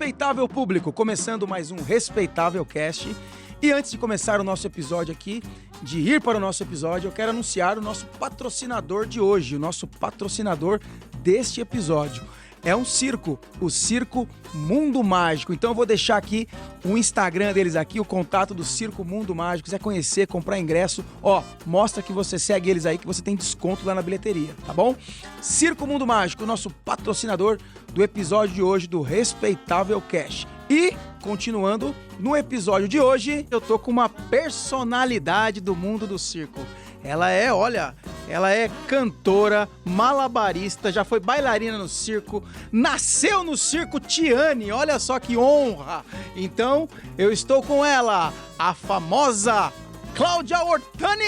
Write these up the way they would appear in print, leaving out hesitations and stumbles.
Respeitável público, começando mais um Respeitável Cast. E antes de começar o nosso episódio aqui, de ir para o nosso episódio, eu quero anunciar o nosso patrocinador de hoje, o nosso patrocinador deste episódio. É um circo, o Circo Mundo Mágico. Então eu vou deixar aqui o Instagram deles aqui, o contato do Circo Mundo Mágico. Se quiser conhecer, comprar ingresso, mostra que você segue eles aí, que você tem desconto lá na bilheteria, tá bom? Circo Mundo Mágico, o nosso patrocinador do episódio de hoje do Respeitável Cast. E, continuando, no episódio de hoje, eu tô com uma personalidade do mundo do circo. Ela é cantora, malabarista, já foi bailarina no circo, nasceu no circo Tiane, olha só que honra! Então, eu estou com ela, a famosa Cláudia Ortani!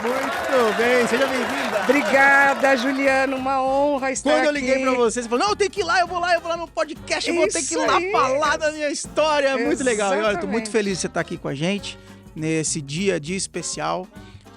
Muito bem, seja bem-vinda! Obrigada, Juliano, uma honra estar aqui. Quando eu liguei pra você falou, não, eu tenho que ir lá, eu vou lá no podcast, eu vou ter que ir lá falar da minha história, é muito legal. E olha, eu tô muito feliz de você estar aqui com a gente, nesse dia especial.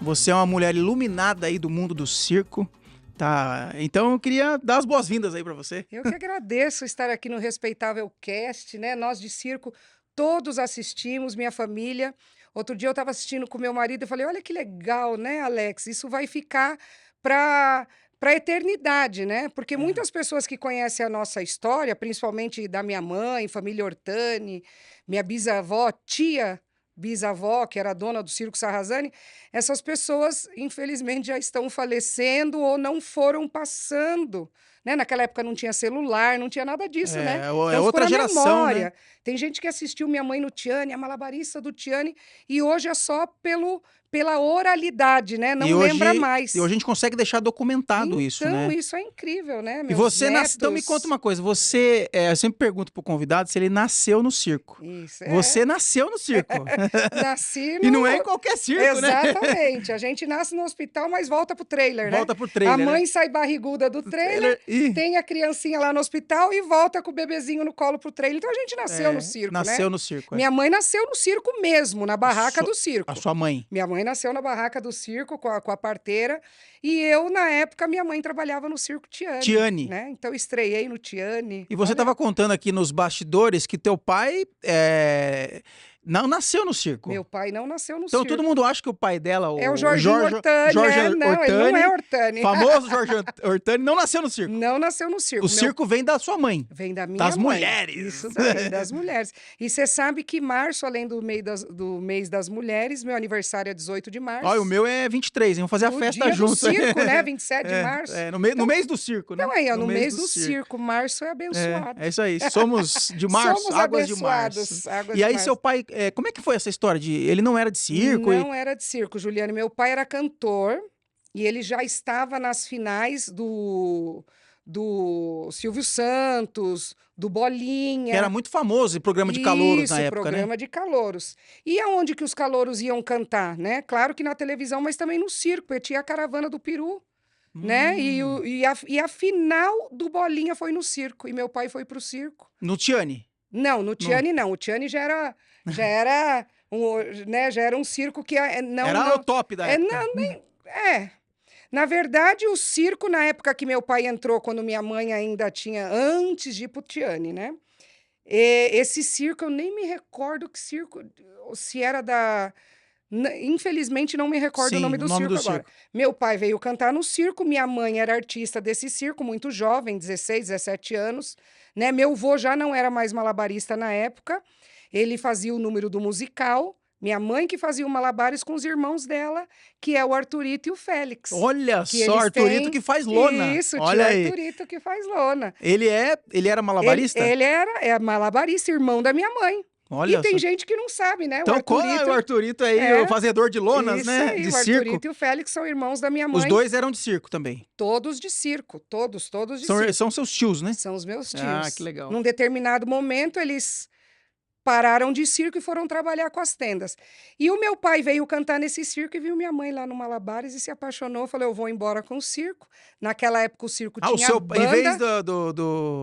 Você é uma mulher iluminada aí do mundo do circo, tá? Então eu queria dar as boas-vindas aí pra você. Eu que agradeço estar aqui no Respeitável Cast, né? Nós de circo, todos assistimos, minha família. Outro dia eu estava assistindo com meu marido e falei, olha que legal, né, Alex? Isso vai ficar para a eternidade, né? Porque muitas pessoas que conhecem a nossa história, principalmente da minha mãe, família Ortani, minha bisavó, tia bisavó, que era dona do Circo Sarrazani, essas pessoas, infelizmente, já estão falecendo ou não foram passando. Né? Naquela época não tinha celular, não tinha nada disso, né? Então, é outra geração, memória. né? Tem gente que assistiu Minha Mãe no Tiane, a malabarista do Tiane, e hoje é só pela oralidade, né? Não lembra mais. E hoje a gente consegue deixar documentado isso, né? Então, isso é incrível, né? E você nasceu... Então me conta uma coisa, você... eu sempre pergunto pro convidado se ele nasceu no circo. Isso, Você nasceu no circo. Nasci no... E não é em qualquer circo, né? Exatamente. A gente nasce no hospital, mas volta pro trailer, né? Volta pro trailer, A mãe né? sai barriguda do trailer, tem a criancinha lá no hospital e volta com o bebezinho no colo pro trailer. Então a gente nasceu no circo, nasceu né? no circo. Minha mãe nasceu no circo mesmo, na barraca do circo. A sua mãe? Minha mãe nasceu na barraca do circo com a parteira. E eu, na época, minha mãe trabalhava no Circo Tiane. Né? Então eu estreiei no Tiane. E você estava contando aqui nos bastidores que teu pai... não nasceu no circo. Meu pai não nasceu no circo. Então todo mundo acha que o pai dela... É o Jorginho Ortani. Não, ele não é Ortani. Famoso Jorge Ortani, não nasceu no circo. Não nasceu no circo. O circo vem da sua mãe. Vem da minha das mãe. Mulheres. Isso daí, das mulheres. E você sabe que março, além do mês das mulheres, meu aniversário é 18 de março. Olha, o meu é 23, hein? Vamos fazer a festa dia junto. Do circo, né? 27 de março. No mês do circo, né? Então aí, no mês do circo. Março é abençoado. É isso aí. Somos de março, Somos águas de março. E aí, seu pai, como é que foi essa história de... Ele não era de circo? Não era de circo, Juliane. Meu pai era cantor e ele já estava nas finais do Silvio Santos, do Bolinha. Que era muito famoso em programa de calouros na época, programa de calouros. E aonde que os calouros iam cantar, né? Claro que na televisão, mas também no circo, porque tinha a caravana do Peru, né? E a final do Bolinha foi no circo, e meu pai foi pro circo. No Tiane? Não, no Tiane não. O Tiane já era um circo que... Era o top da época. Na verdade, o circo, na época que meu pai entrou, quando minha mãe ainda tinha... Antes de ir pro Tiane, né? Esse circo, eu nem me recordo que circo... Se era da... Infelizmente, não me recordo o nome do circo agora. Meu pai veio cantar no circo, minha mãe era artista desse circo, muito jovem, 16, 17 anos. Né? Meu avô já não era mais malabarista na época. Ele fazia o número do musical. Minha mãe que fazia o malabares com os irmãos dela, que é o Arthurito e o Félix. Olha só, Arthurito que faz lona. Isso, olha aí. Arthurito que faz lona. Ele era malabarista? Ele era malabarista, irmão da minha mãe. Olha e tem gente que não sabe, né? Então, qual é o Arthurito aí, o fazedor de lonas, isso né? Aí, de o circo. Arthurito e o Félix são irmãos da minha mãe. Os dois eram de circo também? Todos de circo, todos de circo. São seus tios, né? São os meus tios. Ah, que legal. Num determinado momento, eles pararam de circo e foram trabalhar com as tendas. E o meu pai veio cantar nesse circo e viu minha mãe lá no Malabares e se apaixonou. Falou, eu vou embora com o circo. Naquela época o circo Ah, tinha em vez banda.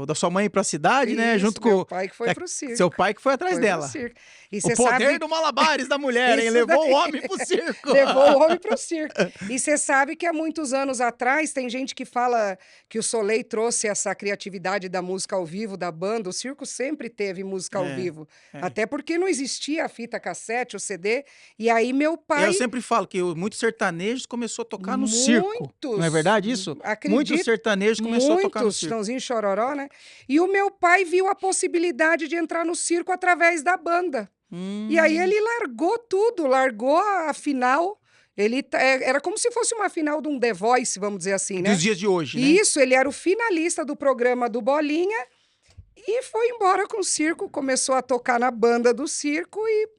da sua mãe ir pra cidade, né? Isso, Junto meu com pai que foi pro circo. seu pai que foi atrás Foi pro dela. circo. E O você poder sabe, do Malabares da mulher, hein? isso Levou daí. o homem pro circo. Levou o homem pro circo. E você sabe que há muitos anos atrás tem gente que fala que o Soleil trouxe essa criatividade da música ao vivo, da banda. O circo sempre teve música ao É, vivo. é. Até porque não existia a fita cassete, o CD. E aí meu Eu pai, sempre falo que muitos sertanejos começou a tocar no circo. Não é verdade isso? Muitos acredito, sertanejos começou a tocar no muitos, circo. Chitãozinho e Chororó, né? E o meu pai viu a possibilidade de entrar no circo através da banda. E aí ele largou tudo, largou a final. Era como se fosse uma final de um The Voice, vamos dizer assim, né? Dos dias de hoje, né? Isso, ele era o finalista do programa do Bolinha e foi embora com o circo, começou a tocar na banda do circo e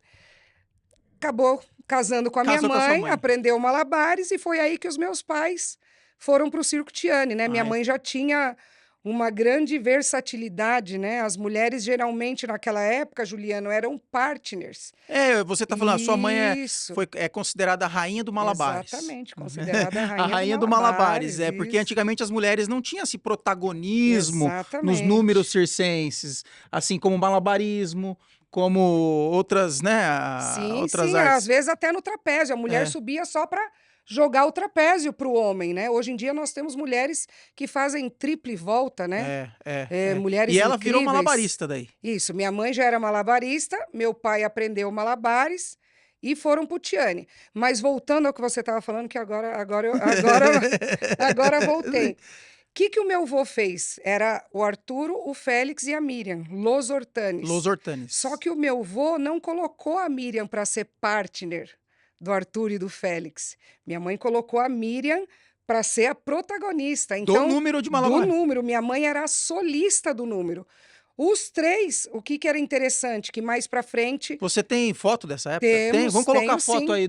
acabou casando com a minha Casou com a sua mãe, mãe. aprendeu malabares e foi aí que os meus pais foram para o Circo Tiani, né? Minha Ai. mãe já tinha uma grande versatilidade, né? As mulheres geralmente naquela época, Juliano, eram partners. É, você tá falando, a sua mãe Isso. é considerada a rainha do Malabares. Exatamente, considerada a rainha, A rainha do Malabares, porque isso. antigamente as mulheres não tinham esse protagonismo nos Exatamente. números circenses, assim como o malabarismo, como outras, né, outras Sim, artes. às vezes até no trapézio. A mulher É. subia só para jogar o trapézio para o homem, né? Hoje em dia nós temos mulheres que fazem triple volta, né? Mulheres E ela virou incríveis. malabarista daí. Isso, minha mãe já era malabarista, meu pai aprendeu malabares e foram pro Tiani. Mas voltando ao que você estava falando, que agora voltei. O que o meu avô fez? Era o Arturo, o Félix e a Miriam, Los Hortanes. Los Hortanes. Só que o meu avô não colocou a Miriam para ser partner do Arthur e do Félix. Minha mãe colocou a Miriam para ser a protagonista. Então, do número de do malabares. número. Minha mãe era a solista do número. Os três, o que era interessante, que mais para frente... Você tem foto dessa época? Temos, Vamos colocar tenho, foto sim, aí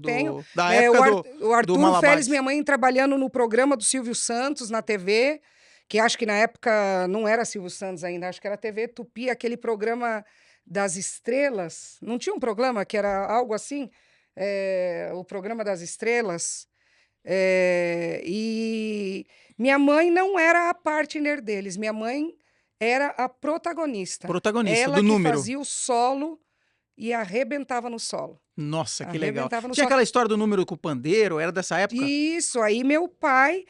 tenho. da época o Arthur, do o Malabares. Félix, minha mãe trabalhando no programa do Silvio Santos na TV, que acho que na época não era Silvio Santos ainda, acho que era TV Tupi, aquele programa das estrelas. Não tinha um programa que era algo assim? O programa das estrelas. E minha mãe não era a partner deles, minha mãe era a protagonista. Protagonista Ela do que número. fazia o solo e arrebentava no solo. Nossa, que legal. Arrebentava no Tinha solo. aquela história do número com o pandeiro, era dessa época? Isso, aí meu pai,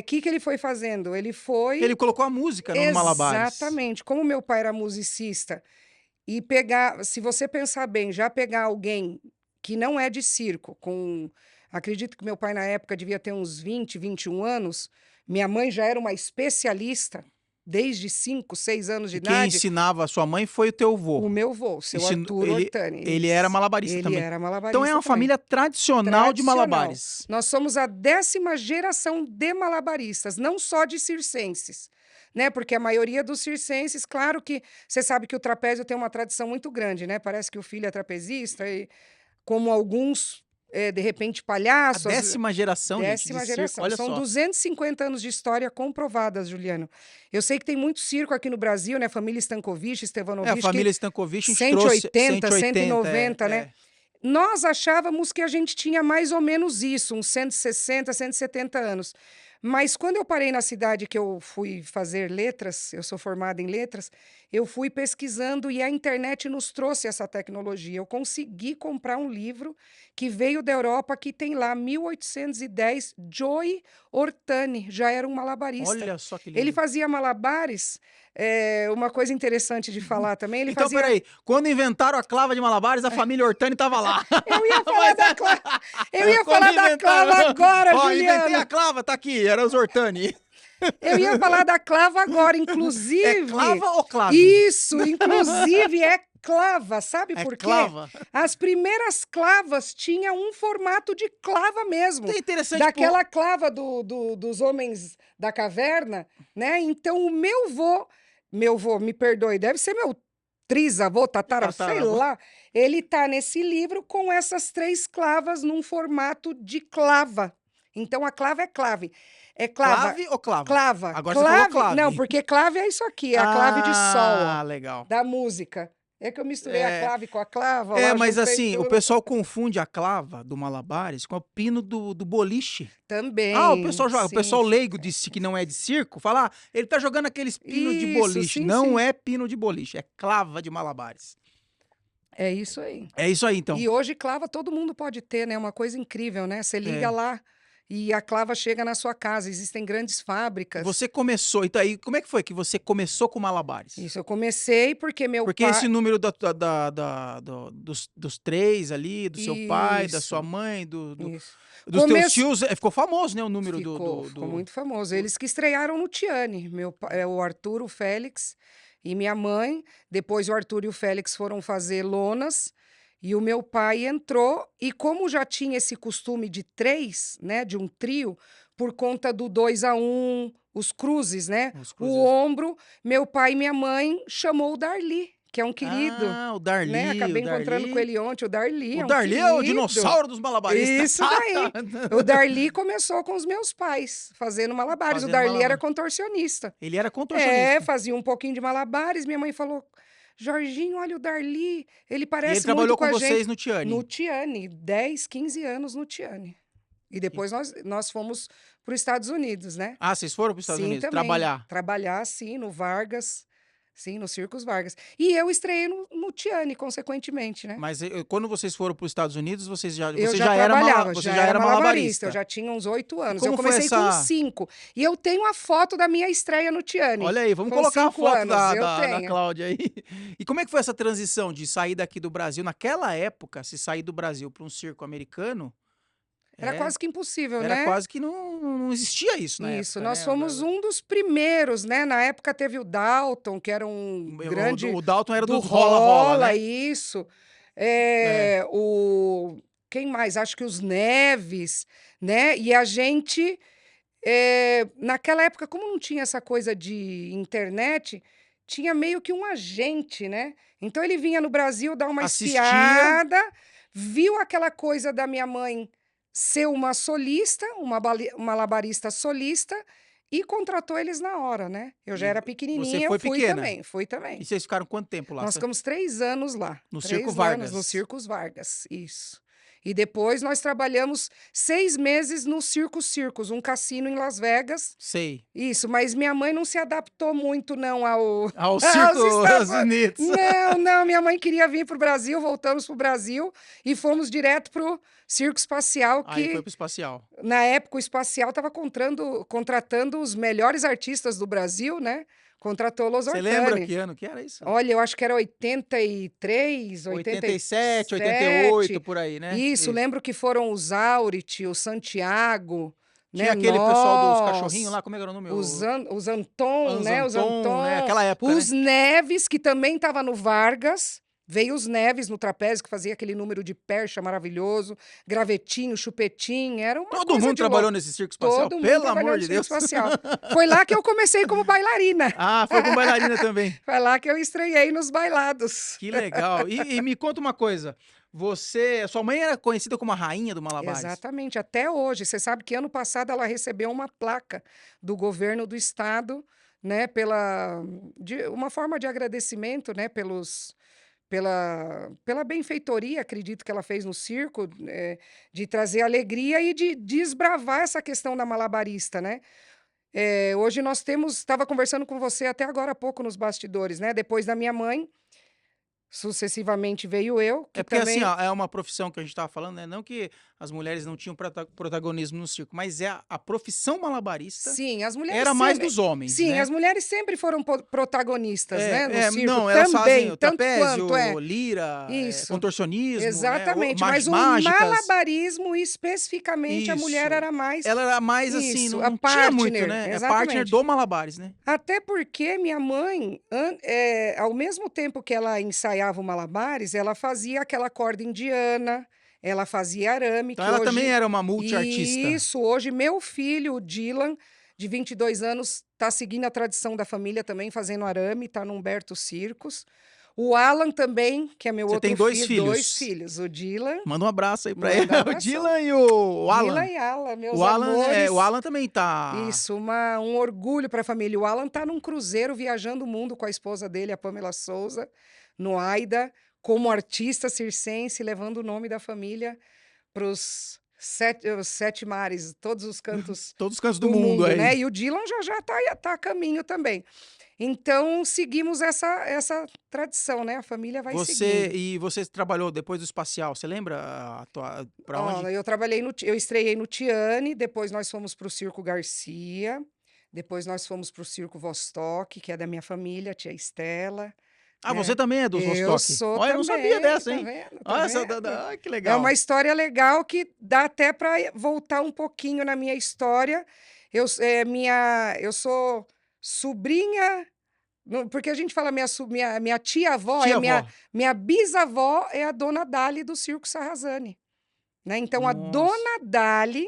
que ele foi fazendo? Ele colocou a música no Malabares. Exatamente. Como meu pai era musicista, e se você pensar bem, já pegar alguém que não é de circo, acredito que meu pai na época devia ter uns 20, 21 anos, minha mãe já era uma especialista, desde 5, 6 anos de E quem idade. ensinava a sua mãe foi o teu avô. O meu avô, seu Arthur Hortani. Ele era malabarista também. Ele era malabarista Então é uma também. família tradicional de malabares. Nós somos a 10ª geração de malabaristas, não só de circenses, né? Porque a maioria dos circenses, claro que você sabe que o trapézio tem uma tradição muito grande, né? Parece que o filho é trapezista, e como alguns, de repente, A palhaços. 10ª geração, gente, de 10ª circo, geração. olha São só. 250 anos de história comprovadas, Juliano. Eu sei que tem muito circo aqui no Brasil, né? Família Stankovic, A Stevanovic. família Stankovic 180, 180, 190, né? Nós achávamos que a gente tinha mais ou menos isso, uns 160, 170 anos. Mas quando eu parei na cidade que eu fui fazer letras, eu sou formada em letras, eu fui pesquisando e a internet nos trouxe essa tecnologia. Eu consegui comprar um livro que veio da Europa, que tem lá 1810, Joey Hortani, já era um malabarista. Olha só que lindo. Ele fazia malabares, uma coisa interessante de falar também, ele Então, fazia... peraí, quando inventaram a clava de malabares, a família Hortani estava lá. Eu ia falar da clava. Eu ia falar da clava agora, Ó, inventei a Juliano. clava, tá aqui, era os Hortani. Eu ia falar da clava agora, inclusive. É clava ou clave? Isso, inclusive é clava, sabe É por quê? clava. As primeiras clavas tinham um formato de clava mesmo. É interessante. Daquela clava dos homens da caverna, né? Então o meu vô, me perdoe, deve ser meu trisavô, sei Tataravô. lá, ele tá nesse livro com essas 3 clavas num formato de clava. Então a clava é clave. É clava. Clave ou clava? Clava. Agora você falou clave. Não, porque clave é isso aqui, é a clave de sol Ah, legal. da música. É que eu misturei a É, clave com a clava, lá mas juntei assim, o tudo. pessoal confunde a clava do Malabares com o pino do boliche. Ah, Também, o sim, pessoal sim, leigo sim, disse sim, que sim. não é de circo, fala: "Ah, ele tá jogando aqueles pino de Isso, boliche". sim, Não sim. é pino de boliche, é clava de Malabares. É isso aí. É isso aí então. E hoje clava todo mundo pode ter, né, uma coisa incrível, né, você liga É. lá e a clava chega na sua casa, existem grandes E fábricas. você começou então aí como é que foi que você começou com Malabares? Isso, eu comecei porque meu Porque esse pai número dos 3 ali, do seu pai, da sua isso, mãe, isso. dos teus Começo tios, ficou famoso, né, o número ficou do muito famoso. o Eles que estrearam no Tiane, o Arthur, o Félix e minha mãe, depois o Arthur e o Félix foram fazer lonas, e o meu pai entrou, e como já tinha esse costume de 3, né, de um trio, por conta do 2-1, os cruzes, né, os o cruzeiros. ombro, meu pai e minha mãe chamou o Darli, que é um querido, Ah, né, acabei encontrando com ele ontem, o Darli O é um Darli é o querido. dinossauro dos malabaristas. Isso daí. O Darli começou com os meus pais, fazendo malabares. O Fazendo Darli era malabar. contorcionista. Ele era É, contorcionista. fazia um pouquinho de malabares. Minha mãe falou: Jorginho, olha o Darli, ele E ele parece muito trabalhou com com a vocês gente. no No Tiani. Tiane, 10, 15 anos no Tiane. E Que- depois nós fomos para os Estados Unidos, né? Ah, vocês foram para os Estados Sim, Unidos também. trabalhar. Trabalhar, sim, no Vargas. Sim, no Circos Vargas. E eu estreiei no Tiane, consequentemente, né? Mas quando vocês foram para os Estados Unidos, Eu você já já trabalhava, você já já era era malabarista, eu malabarista. já tinha uns 8 E anos. Eu como foi comecei com essa 5. E eu tenho a foto da minha estreia no Tiane, Olha aí, vamos com colocar a 5 foto anos, eu da tenho. Cláudia aí. E como é que foi essa transição de sair daqui do Brasil? Naquela época, se sair do Brasil para um circo americano, Era é, quase que impossível, era né? quase que não existia isso na Isso, época, nós né? fomos um dos primeiros, né? Na época teve o Dalton, que era um grande O Dalton era do do rola-rola, rola, né? isso. É. Quem mais? Acho que os Neves, né? E a gente, naquela época, como não tinha essa coisa de internet, tinha meio que um agente, né? Então ele vinha no Brasil dar uma Assistia. espiada, viu aquela coisa da minha mãe ser uma solista, uma malabarista solista, e contratou eles na hora, né? Eu já E era você pequenininha, eu foi fui pequena. também, fui E também. vocês ficaram quanto tempo lá? Nós ficamos 3 anos lá, No Circo 3 anos no Vargas. Circos Vargas, isso. E depois nós trabalhamos 6 meses no Circo Circus, um cassino em Las Vegas. Sei. Isso, mas minha mãe não se adaptou muito não ao Ao aos Circo Estados Unidos. Não, não, minha mãe queria vir para o Brasil, voltamos para o Brasil e fomos direto para o Circo Espacial, Aí foi que pro espacial. na época o Espacial estava contratando os melhores artistas do Brasil, né? Contratou Los Você lembra Ortani. que ano que era isso? Olha, eu acho que era 83, 87, 88, 87. por aí, né? Isso, Isso. lembro que foram os Aurit, o Santiago, Tinha né? aquele pessoal dos cachorrinhos Nós, lá, como é que era o nome? os Anton, né? Os Anzanton, né? Anton, Aquela época, né? os Neves, que também estava no Vargas. Veio os Neves no trapézio, que fazia aquele número de percha maravilhoso, gravetinho, chupetinho, era uma Todo coisa mundo de trabalhou louco. nesse circo espacial, Todo mundo pelo trabalhou amor no de Circo Deus. Espacial. Foi lá que eu comecei como bailarina. Ah, foi com bailarina também. Foi lá que eu estreiei nos bailados. Que legal. E me conta uma coisa. Sua mãe era conhecida como a rainha do Malabares? Exatamente, até hoje. Você sabe que ano passado ela recebeu uma placa do governo do estado, né, uma forma de agradecimento, né, pela benfeitoria, acredito que ela fez no circo, de trazer alegria e de desbravar essa questão da malabarista, né? Hoje nós estava conversando com você até agora há pouco nos bastidores, né? Depois da minha mãe, sucessivamente veio eu, É que porque assim, também. ó, é uma profissão que a gente tava falando, né? Não que as mulheres não tinham protagonismo no circo, mas a profissão malabarista Sim, as mulheres era mais sempre. dos homens, Sim, né? as mulheres sempre foram protagonistas, né, no circo, Não, elas fazem também, o tanto quanto trapézio, lira, isso. contorcionismo, né? Exatamente, mas o Mágicas. malabarismo, especificamente, a mulher Isso. era mais Ela era mais assim, isso, a não tinha muito, partner, né? É partner exatamente. do Malabares, né? Até porque minha mãe, ao mesmo tempo que ela ensaiava o malabares, ela fazia aquela corda indiana, ela fazia arame, Então que ela também hoje. era uma multiartista. Isso, hoje meu filho, o Dylan, de 22 anos, está seguindo a tradição da família também, fazendo arame, está no Humberto Circos. O Alan também, que é meu Você outro tem 2 filho, filhos? 2 filhos. O Dylan, Manda um abraço aí pra ele. manda um O abração. Dylan e o Alan. Dylan e Alan, meus O Alan, amores. o Alan também tá... Isso, um orgulho para a família. O Alan tá num cruzeiro viajando o mundo com a esposa dele, a Pamela Souza, no AIDA, como artista circense, levando o nome da família para os 7 mares, todos os cantos Todos os cantos do do mundo aí. né? E o Dylan já tá a caminho também. Então, seguimos essa tradição, né? A família vai seguindo. E você trabalhou depois do espacial, você lembra pra onde? Eu estreiei no Tiane, depois nós fomos para o Circo Garcia, depois nós fomos para o Circo Vostok, que é da minha família, a tia Estela, Ah, né? você também é dos Eu Vostok? sou Olha, eu não sabia também, dessa, tá hein? vendo? Olha, Tá vendo? ai, que É legal. uma história legal que dá até para voltar um pouquinho na minha história. Eu sou sobrinha, porque a gente fala minha tia-avó, Tia-avó. minha bisavó é a dona Dali do Circo Sarrazani, né? Então, a Nossa. dona Dali,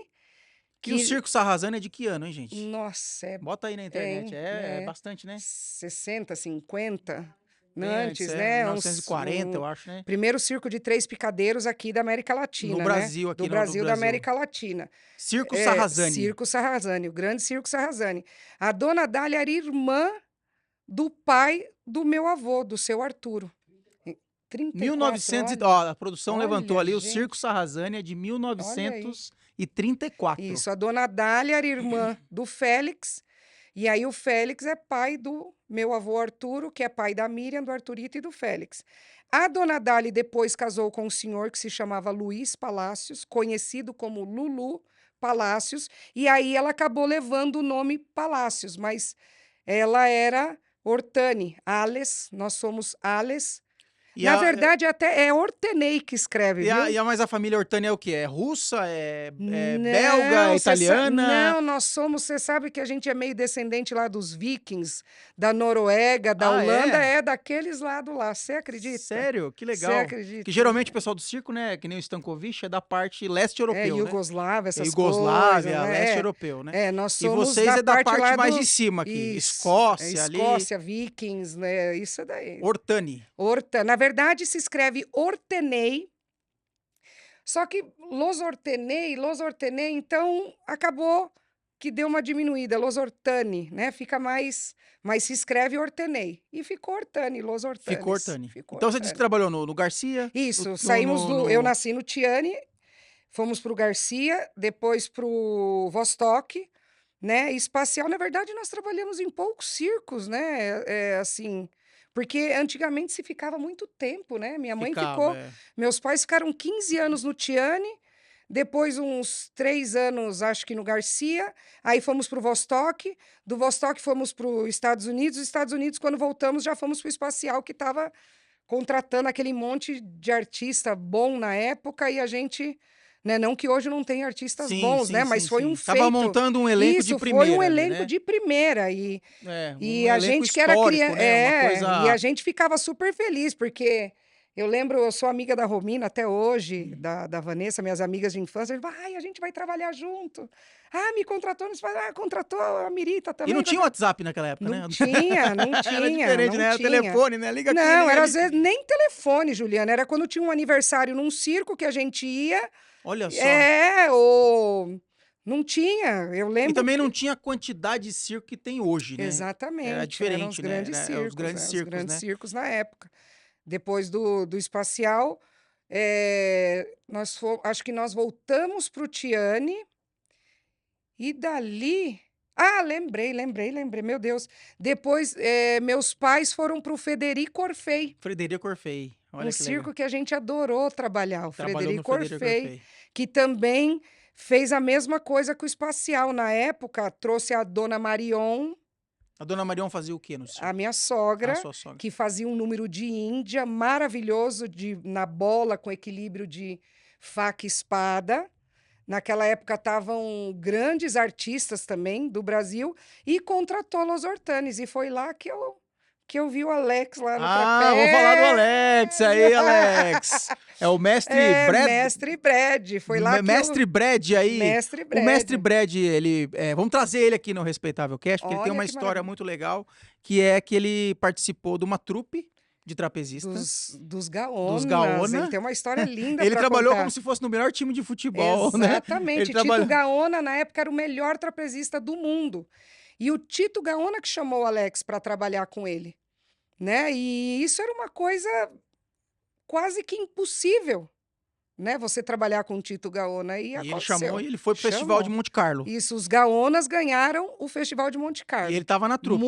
E o Circo Sarrazani é de que ano, hein, gente? nossa, Bota aí na internet. É bastante, né? 60, 50, Bem antes, antes, né? 1940, eu acho, né? Primeiro circo de 3 picadeiros aqui da América Latina, No né? Brasil, aqui Do no Brasil, da Brasil. América Latina. Circo Sarrazani. Circo Sarrazani, o grande Circo Sarrazani. A dona Dália era irmã do pai do meu avô, do seu Arturo. 1900, olha. ó, a produção Olha, levantou ali, o gente. Circo Sarrazani é de 1934. Isso, a dona Dália era irmã do Félix, e aí o Félix é pai do meu avô Arturo, que é pai da Miriam, do Arturito e do Félix. A dona Dália depois casou com um senhor que se chamava Luiz Palácios, conhecido como Lulu Palácios, e aí ela acabou levando o nome Palácios, mas ela era Hortane, Ales, nós somos Ales. Na verdade, até é Hortenei que escreve, viu? Mas a família Hortani é o quê? É russa? É Não, belga? É italiana? Não, você sabe que a gente é meio descendente lá dos vikings, da Noruega, da Ah, Holanda, é? é daqueles lados lá, você acredita? Sério? Que Você legal. acredita? Que geralmente o pessoal do circo, né, que nem o Stankovic, é da parte leste europeu, né? Iugoslávia, essas Iugoslávia, coisas, né? leste europeu, né? Nós E somos vocês é da parte lá mais de dos... cima aqui, Isso, Escócia, ali. Escócia, vikings, né? Isso daí. Hortani. Na verdade, se escreve Hortenei, só que Los Hortenei, então acabou que deu uma diminuída, Los Hortani, né? Fica mais, mas se escreve Hortenei. E ficou Hortani, Los Hortanes. Ficou Hortani. Ficou Então você Hortani. disse que trabalhou no Garcia? Isso, saímos eu nasci no Tiane, fomos para o Garcia, depois para o Vostok, né? Espacial, na verdade, nós trabalhamos em poucos circos, né? Assim, porque antigamente se ficava muito tempo, né? Minha mãe ficou, meus pais ficaram 15 anos no Tiane, depois uns 3 anos, acho que no Garcia, aí fomos para o Vostok, do Vostok fomos para os Estados Unidos, quando voltamos, já fomos para o Espacial, que estava contratando aquele monte de artista bom na época, e a gente... Né? Não que hoje não tem artistas bons, né? Mas foi um feito. Tava montando um elenco de primeira. Foi um elenco de primeira. E um a gente que era criança. Né? E a gente ficava super feliz, porque eu lembro, eu sou amiga da Romina até hoje, da Vanessa, minhas amigas de infância. A gente vai trabalhar junto. Me contratou, contratou a Mirita também. E não tinha WhatsApp naquela época, né? Não tinha. Era diferente, né? Era telefone, né? Liga aqui. Não, era às vezes nem telefone, Juliana. Era quando tinha um aniversário num circo que a gente ia. Olha só. Ou não tinha, eu lembro. E também não tinha a quantidade de circo que tem hoje, né? Exatamente. Era diferente, eram os grandes circos, os grandes circos, os grandes né? circos na época. Depois do Espacial, acho que nós voltamos para o Tiane e dali... lembrei, meu Deus. Depois, meus pais foram para o Frederico Orfei. Frederico Orfei. Olha que circo legal. que a gente adorou trabalhar, o Frederico Frederico Orfei, que também fez a mesma coisa que o Espacial. Na época, trouxe a dona Marion. A dona Marion fazia o quê no circo? A minha sogra, sua sogra, que fazia um número de Índia maravilhoso, na bola, com equilíbrio de faca e espada. Naquela época estavam grandes artistas também do Brasil, e contratou Los Hortanes, e foi lá que eu vi o Alex lá no trapézio. Vou falar do Alex. Aí, Alex. É o mestre Brad. Mestre Brad. Foi lá mestre Brad aí. Mestre Brad. O mestre Brad, ele... vamos trazer ele aqui no Respeitável Cast, porque ele tem uma que história maravilha. muito legal, que é que ele participou de uma trupe de trapezista. Dos Gaonas. Dos Gaona. Ele tem uma história linda Ele para trabalhou contar. como se fosse no melhor time de futebol, né? Exatamente. Ele trabalhou... Tito Gaona, na época, era o melhor trapezista do mundo. E o Tito Gaona que chamou o Alex para trabalhar com ele, né? E isso era uma coisa quase que impossível, né? Você trabalhar com o Tito Gaona. E ele aconteceu. chamou e ele foi pro Festival de Monte Carlo. Isso, os Gaonas ganharam o Festival de Monte Carlo. E ele estava na trupe.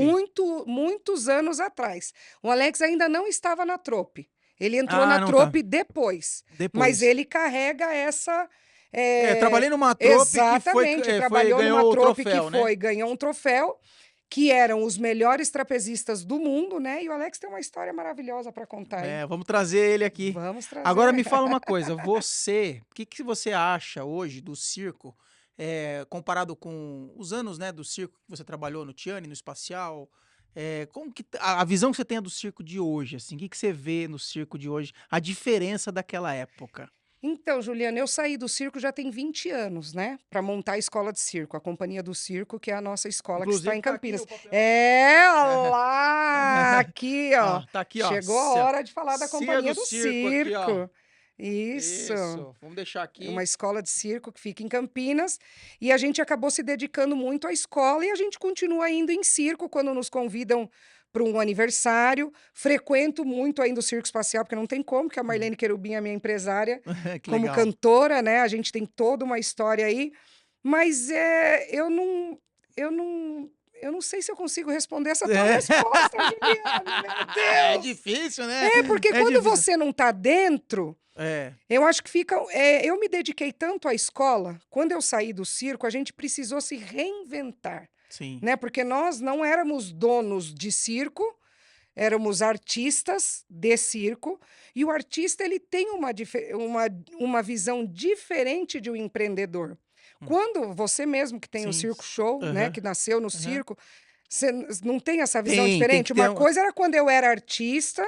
Muitos anos atrás. O Alex ainda não estava na trupe. Ele entrou na não trupe depois. Depois. Mas ele carrega essa... trabalhei numa trupe exatamente, que trabalhou ganhou numa o trupe troféu, que foi, ganhou um troféu, que eram os melhores trapezistas do mundo, né? E o Alex tem uma história maravilhosa para contar. Vamos trazer ele aqui. Vamos trazer. Agora me fala uma coisa, o que você acha hoje do circo, comparado com os anos, né, do circo que você trabalhou no Tiani, no Espacial? Como que a visão que você tem do circo de hoje, assim, o que você vê no circo de hoje, a diferença daquela época? Então, Juliana, eu saí do circo já tem 20 anos, né? Para montar a escola de circo, a Companhia do Circo, que é a nossa escola que está em Campinas. Olha lá! Aqui, ó. Tá aqui, ó. Chegou a hora de falar da Companhia do Circo. Aqui, Isso. Vamos deixar aqui. É uma escola de circo que fica em Campinas. E a gente acabou se dedicando muito à escola e a gente continua indo em circo quando nos convidam para um aniversário. Frequento muito ainda o Circo Espacial, porque não tem como, que a Marlene Querubim é minha empresária como legal. cantora, né? A gente tem toda uma história aí. Mas eu não sei se eu consigo responder essa tua resposta, Juliana, meu Deus! É difícil, né? Porque quando difícil. você não está dentro... Eu acho que fica... eu me dediquei tanto à escola, quando eu saí do circo, a gente precisou se reinventar. Sim. Né? Porque nós não éramos donos de circo, éramos artistas de circo, e o artista ele tem uma visão diferente de um empreendedor. Quando você mesmo que tem o Circo Show, né, que nasceu no circo, você não tem essa visão diferente? Uma coisa era quando eu era artista...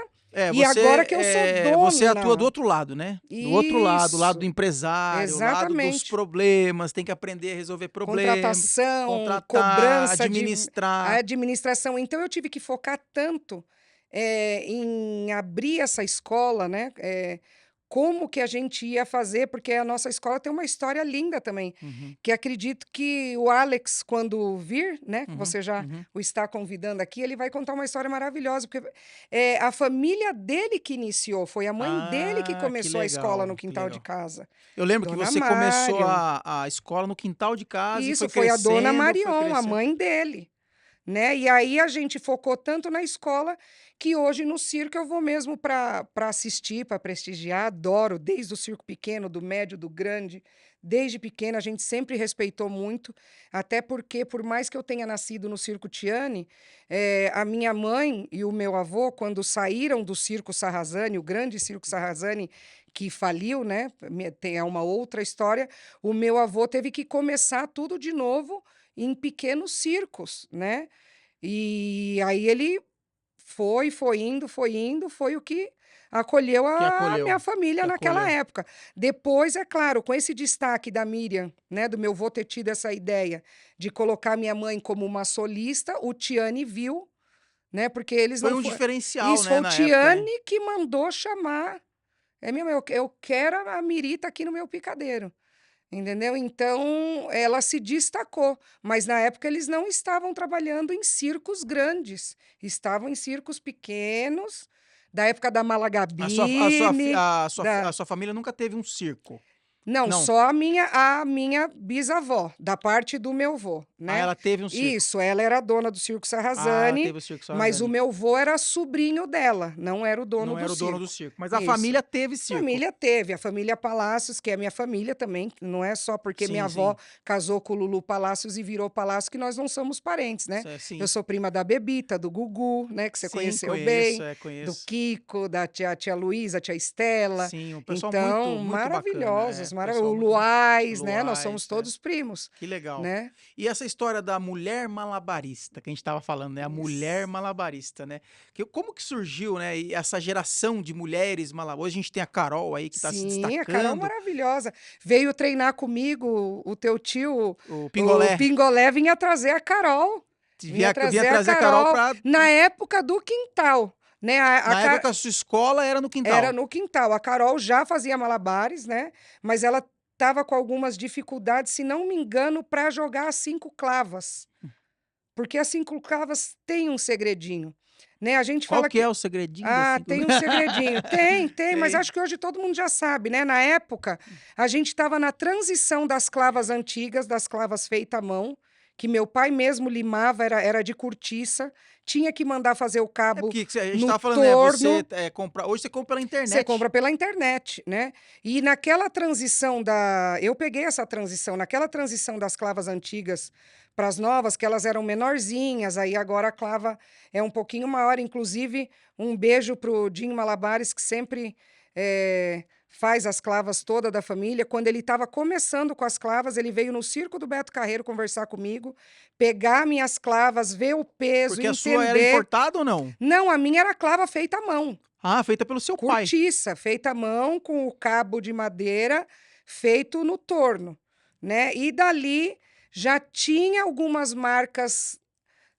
E agora que eu sou dona. Você atua do outro lado, né? Do outro lado, o lado do empresário, exatamente. o lado dos problemas, tem que aprender a resolver problemas. Contratação, cobrança, administrar. A administração. Então eu tive que focar tanto em abrir essa escola, né? Como que a gente ia fazer, porque a nossa escola tem uma história linda também, que acredito que o Alex, quando vir, né, você já o está convidando aqui, ele vai contar uma história maravilhosa, porque a família dele que iniciou, foi a mãe dele que começou a escola no quintal de casa. Eu lembro que você começou a escola no quintal de casa. Isso, foi a dona Marion, a mãe dele. Né? E aí a gente focou tanto na escola que hoje no circo eu vou mesmo para assistir, para prestigiar, adoro, desde o circo pequeno, do médio, do grande, desde pequena a gente sempre respeitou muito, até porque por mais que eu tenha nascido no Circo Tiani, a minha mãe e o meu avô, quando saíram do Circo Sarrazani, o grande Circo Sarrazani, que faliu, né? Tem uma outra história, o meu avô teve que começar tudo de novo em pequenos circos, né? E aí ele foi indo, foi o que acolheu a minha família naquela época. Depois, é claro, com esse destaque da Miriam, né, do meu avô ter tido essa ideia de colocar minha mãe como uma solista, o Tiani viu, né? Porque eles foi não um diferencial, isso, né, foi o Tiani que mandou chamar. Eu quero a Mirita aqui no meu picadeiro. Entendeu? Então, ela se destacou. Mas, na época, eles não estavam trabalhando em circos grandes. Estavam em circos pequenos, da época da Malagabine. A sua família nunca teve um circo? Não, só a minha bisavó, da parte do meu avô, né? Ela teve um circo. Isso, ela era dona do Circo Sarrazani, teve o Circo Sarrazani. Mas o meu avô era sobrinho dela, não era o dono do circo. Não era o dono do circo, mas a família teve circo. A família teve, a família Palácios, que é a minha família também, não é só porque minha avó casou com o Lulu Palácios e virou Palácio que nós não somos parentes, né? Eu sou prima da Bebita, do Gugu, né, que você conheceu bem, do Kiko, da tia Luísa, tia Estela. Sim, um pessoal então, muito maravilhosos, bacana, o Luais, né? Nós somos todos primos. Que legal. Né? E essa história da mulher malabarista, que a gente estava falando, né? A mulher malabarista, né? Como que surgiu, né? E essa geração de mulheres malabaristas? Hoje a gente tem a Carol aí que está se destacando. Sim, a Carol maravilhosa. Veio treinar comigo o teu tio, o Pingolé. O Pingolé vinha trazer a Carol. Vinha trazer a Carol pra... Na época do quintal. né? Na época que a sua escola era no quintal. Era no quintal. A Carol já fazia malabares, né? Mas ela estava com algumas dificuldades, se não me engano, para jogar as 5 clavas. Porque as 5 clavas têm um segredinho, né? A gente Qual fala que é que o segredinho das cinco? tem um segredinho. Tem, mas Sei. acho que hoje todo mundo já sabe, né? Na época, a gente estava na transição das clavas antigas, das clavas feitas à mão, que meu pai mesmo limava, era de cortiça, tinha que mandar fazer o É cabo porque a gente no tava falando, né? Você torno. compra. Hoje você compra pela Você internet. compra pela internet, né? E naquela transição da. Eu peguei essa transição, naquela transição das clavas antigas para as novas, que elas eram menorzinhas, aí agora a clava é um pouquinho maior. Inclusive, um beijo pro Dinho Malabares, que sempre faz as clavas toda da família. Quando ele estava começando com as clavas, ele veio no circo do Beto Carreiro conversar comigo, pegar minhas clavas, ver o peso, Porque a sua era entender. importada ou não? Não, a minha era clava feita à mão. Ah, feita pelo seu pai. Cortiça, feita à mão, com o cabo de madeira feito no torno, né? E dali já tinha algumas marcas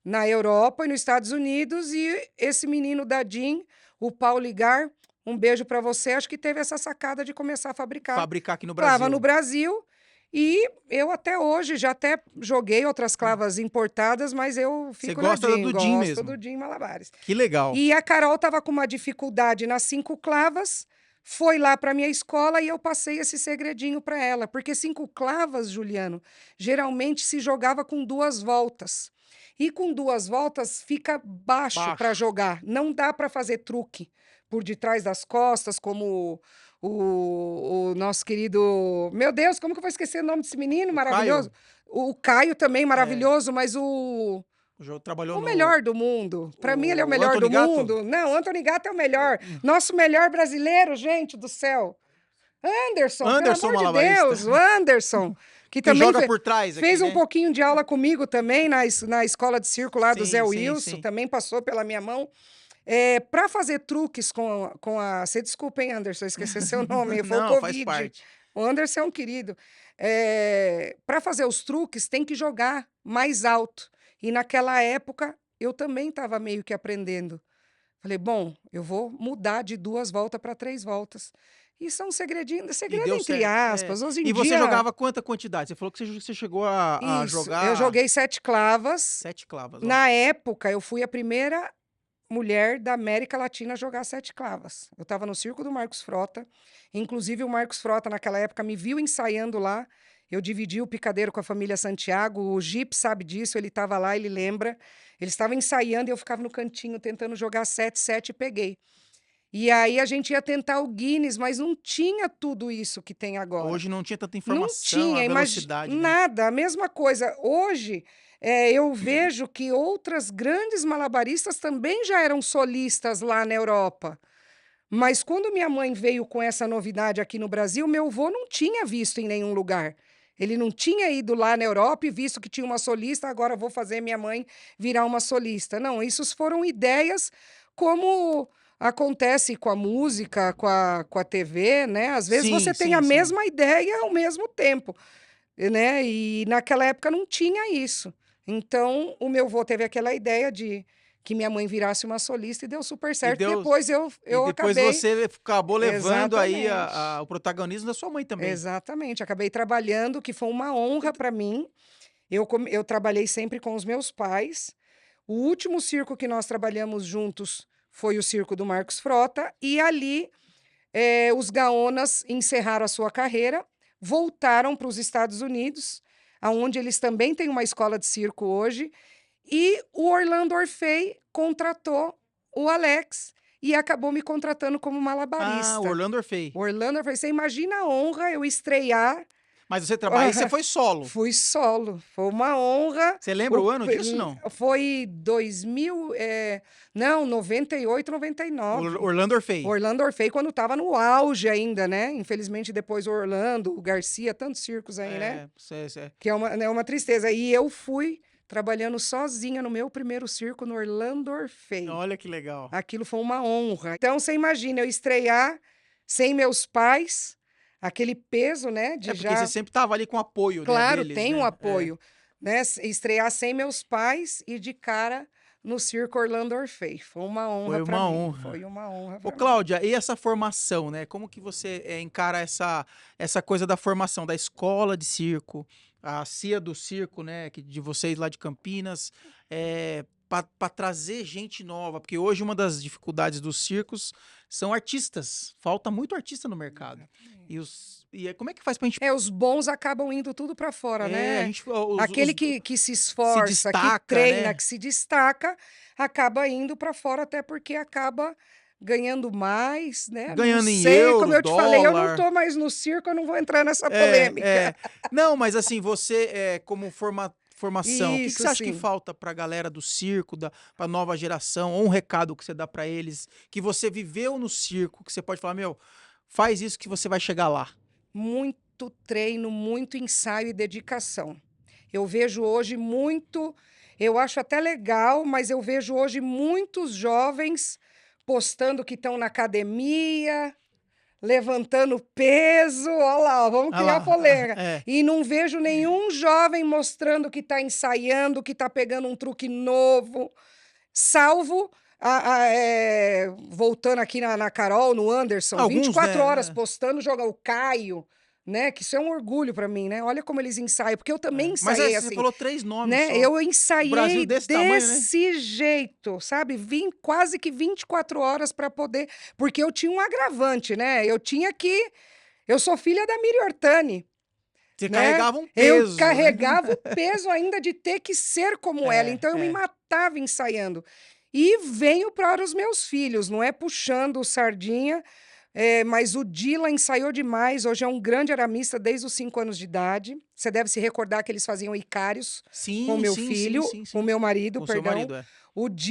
na Europa e nos Estados Unidos, e esse menino da DIN, o Paulo Ligar, um beijo para você, acho que teve essa sacada de começar a fabricar Fabricar aqui no clava Brasil. no Brasil. E eu até hoje já até joguei outras clavas importadas, mas eu Você fico gosta na da DIN, do DIN gosto mesmo. do DIN Malabares. Que legal. E a Carol estava com uma dificuldade nas 5 clavas, foi lá para minha escola e eu passei esse segredinho para ela, porque 5 clavas, Juliano, geralmente se jogava com 2 voltas. E com 2 voltas fica baixo para Baixo. jogar, não dá para fazer truque por detrás das costas, como o nosso querido. Meu Deus, como que eu vou esquecer o nome desse menino O maravilhoso? Caio, O Caio também é, maravilhoso, mas o. o João trabalhou O no. melhor do mundo. Para mim, ele é o O melhor Anthony do Gatto? mundo. Não, Anthony Gatto é o melhor. Nosso melhor brasileiro, gente do céu. Anderson, pelo Anderson amor de Malabarista. Deus, o Anderson, que Que também joga por trás aqui, fez um né? pouquinho de aula comigo também na escola de circo lá do Zé Sim, Wilson, sim. também passou pela minha mão. Para fazer truques com a. Você desculpa, hein, Anderson, esqueci seu nome, foi o Não, faz Covid. parte. O Anderson é um querido. Para fazer os truques, tem que jogar mais alto. E naquela época, eu também estava meio que aprendendo. Falei, bom, eu vou mudar de 2 voltas para 3 voltas. E são segredinho, E segredo deu entre certo. aspas. Hoje em E você dia, jogava quanta quantidade? Você falou que você chegou a isso, eu jogar joguei 7 clavas. 7 clavas, ó. Na época, eu fui a primeira mulher da América Latina a jogar 7 clavas. Eu estava no circo do Marcos Frota. Inclusive, o Marcos Frota, naquela época, me viu ensaiando lá. Eu dividi o picadeiro com a família Santiago. O Jeep sabe disso, ele estava lá, ele lembra. Ele estava ensaiando e eu ficava no cantinho tentando jogar 7, 7 e peguei. E aí a gente ia tentar o Guinness, mas não tinha tudo isso que tem agora. Hoje não tinha tanta Não informação, a tinha, velocidade, né? nada, a mesma coisa. Hoje, eu vejo que outras grandes malabaristas também já eram solistas lá na Europa. Mas quando minha mãe veio com essa novidade aqui no Brasil, meu avô não tinha visto em nenhum lugar. Ele não tinha ido lá na Europa e visto que tinha uma solista, agora vou fazer minha mãe virar uma solista. Não, isso foram ideias como acontece com a música, com a TV, né? Às vezes Sim, você tem sim, a sim. mesma ideia ao mesmo tempo, né? E naquela época não tinha isso. Então, o meu avô teve aquela ideia de que minha mãe virasse uma solista e deu super E certo. deu, Depois e eu depois acabei. você acabou levando aí Exatamente. o protagonismo da sua mãe também. Exatamente. Acabei trabalhando, que foi uma honra para mim. Eu trabalhei sempre com os meus pais. O último circo que nós trabalhamos juntos foi o circo do Marcos Frota. E ali, os Gaonas encerraram a sua carreira, voltaram para os Estados Unidos, aonde eles também têm uma escola de circo hoje. E o Orlando Orfei contratou o Alex e acabou me contratando como Ah, o malabarista. Orlando Orfei. O Orlando Orfei, você imagina a honra eu estrear. Mas você trabalha, aí você foi solo. Fui solo, foi uma honra. Você lembra o ano disso, não? Foi 2000, não, 98, 99. Orlando Orfei. Orlando Orfei, quando estava no auge ainda, né? Infelizmente, depois o Orlando, o Garcia, tantos circos aí, né? Que é uma tristeza. E eu fui trabalhando sozinha no meu primeiro circo no Orlando Orfei. Olha que legal. Aquilo foi uma honra. Então, você imagina, eu estrear sem meus pais, aquele peso, né? De Porque você sempre tava ali com apoio, né, Claro, deles, tem né? um apoio, né? Estrear sem meus pais e de cara no Circo Orlando Orfei. Foi uma honra Foi para uma mim. honra. Foi uma honra Ô, para mim. Cláudia, e essa formação, né? Como que você encara essa coisa da formação, da escola de circo, a CIA do circo, né? De vocês lá de Campinas, para trazer gente nova? Porque hoje uma das dificuldades dos circos são artistas. Falta muito artista no mercado. Como é que faz pra gente. Os bons acabam indo tudo para fora, A né? gente. Aquele que se se esforça, que destaca, treina, né? que se destaca, acaba indo para fora, até porque acaba ganhando mais, né? Não Ganhando em sei, como euro, eu te falei, eu não dólar. tô mais no circo, eu não vou entrar nessa É, polêmica. é. Não, mas assim, você, como formação, o que Isso, você acha que sim. falta pra galera do circo, pra nova geração, ou um recado que você dá pra eles, que você viveu no circo, que você pode falar, meu, faz isso que você vai chegar lá. Muito treino, muito ensaio e dedicação. Eu vejo hoje muito, eu acho até legal, mas eu vejo hoje muitos jovens postando que estão na academia, levantando peso, olha lá, vamos Olha criar lá, polêmica. é. E não vejo nenhum jovem mostrando que está ensaiando, que está pegando um truque novo, salvo, voltando aqui na Carol, no Anderson, Alguns, 24 horas né? postando, joga o Caio, né? Que isso é um orgulho para mim, né? Olha como eles ensaiam, porque eu também Mas ensaiei você assim, falou 3 nomes né? só. Eu O Brasil ensaiei desse tamanho, né? desse jeito, sabe? Vim quase que 24 horas para poder, porque eu tinha um agravante, né? Eu sou filha da Miri Ortani, Você né? carregava um Eu peso, né? carregava o peso ainda de ter que ser como ela, É, então eu me é. matava ensaiando. E venho para os meus filhos, não é puxando sardinha, mas o Dila ensaiou demais. Hoje é um grande aramista desde os 5 anos de idade. Você deve se recordar que eles faziam Icários com o Sim, meu sim, sim, filho, sim, com o sim. meu marido, Com o seu perdão. marido, é.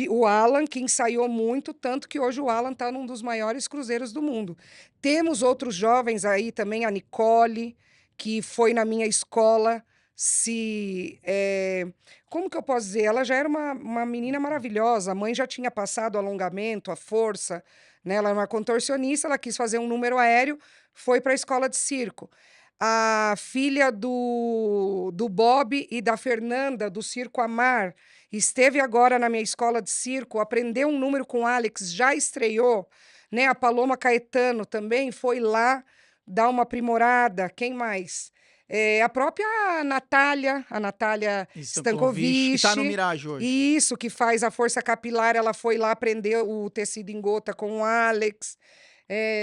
O Alan, que ensaiou muito, tanto que hoje o Alan está num dos maiores cruzeiros do mundo. Temos outros jovens aí também, a Nicole, que foi na minha escola. Como que eu posso dizer? Ela já era uma menina maravilhosa. A mãe já tinha passado o alongamento, a força, né? Ela era uma contorcionista, ela quis fazer um número aéreo, foi para a escola de circo. A filha do Bob e da Fernanda, do Circo Amar, esteve agora na minha escola de circo, aprendeu um número com o Alex, já estreou, né? A Paloma Caetano também foi lá dar uma aprimorada. Quem mais? A própria Natália, a Natália Stankovic, que tá no Stankovic, Mirage hoje. isso, que faz a força capilar, ela foi lá aprender o tecido em gota com o Alex.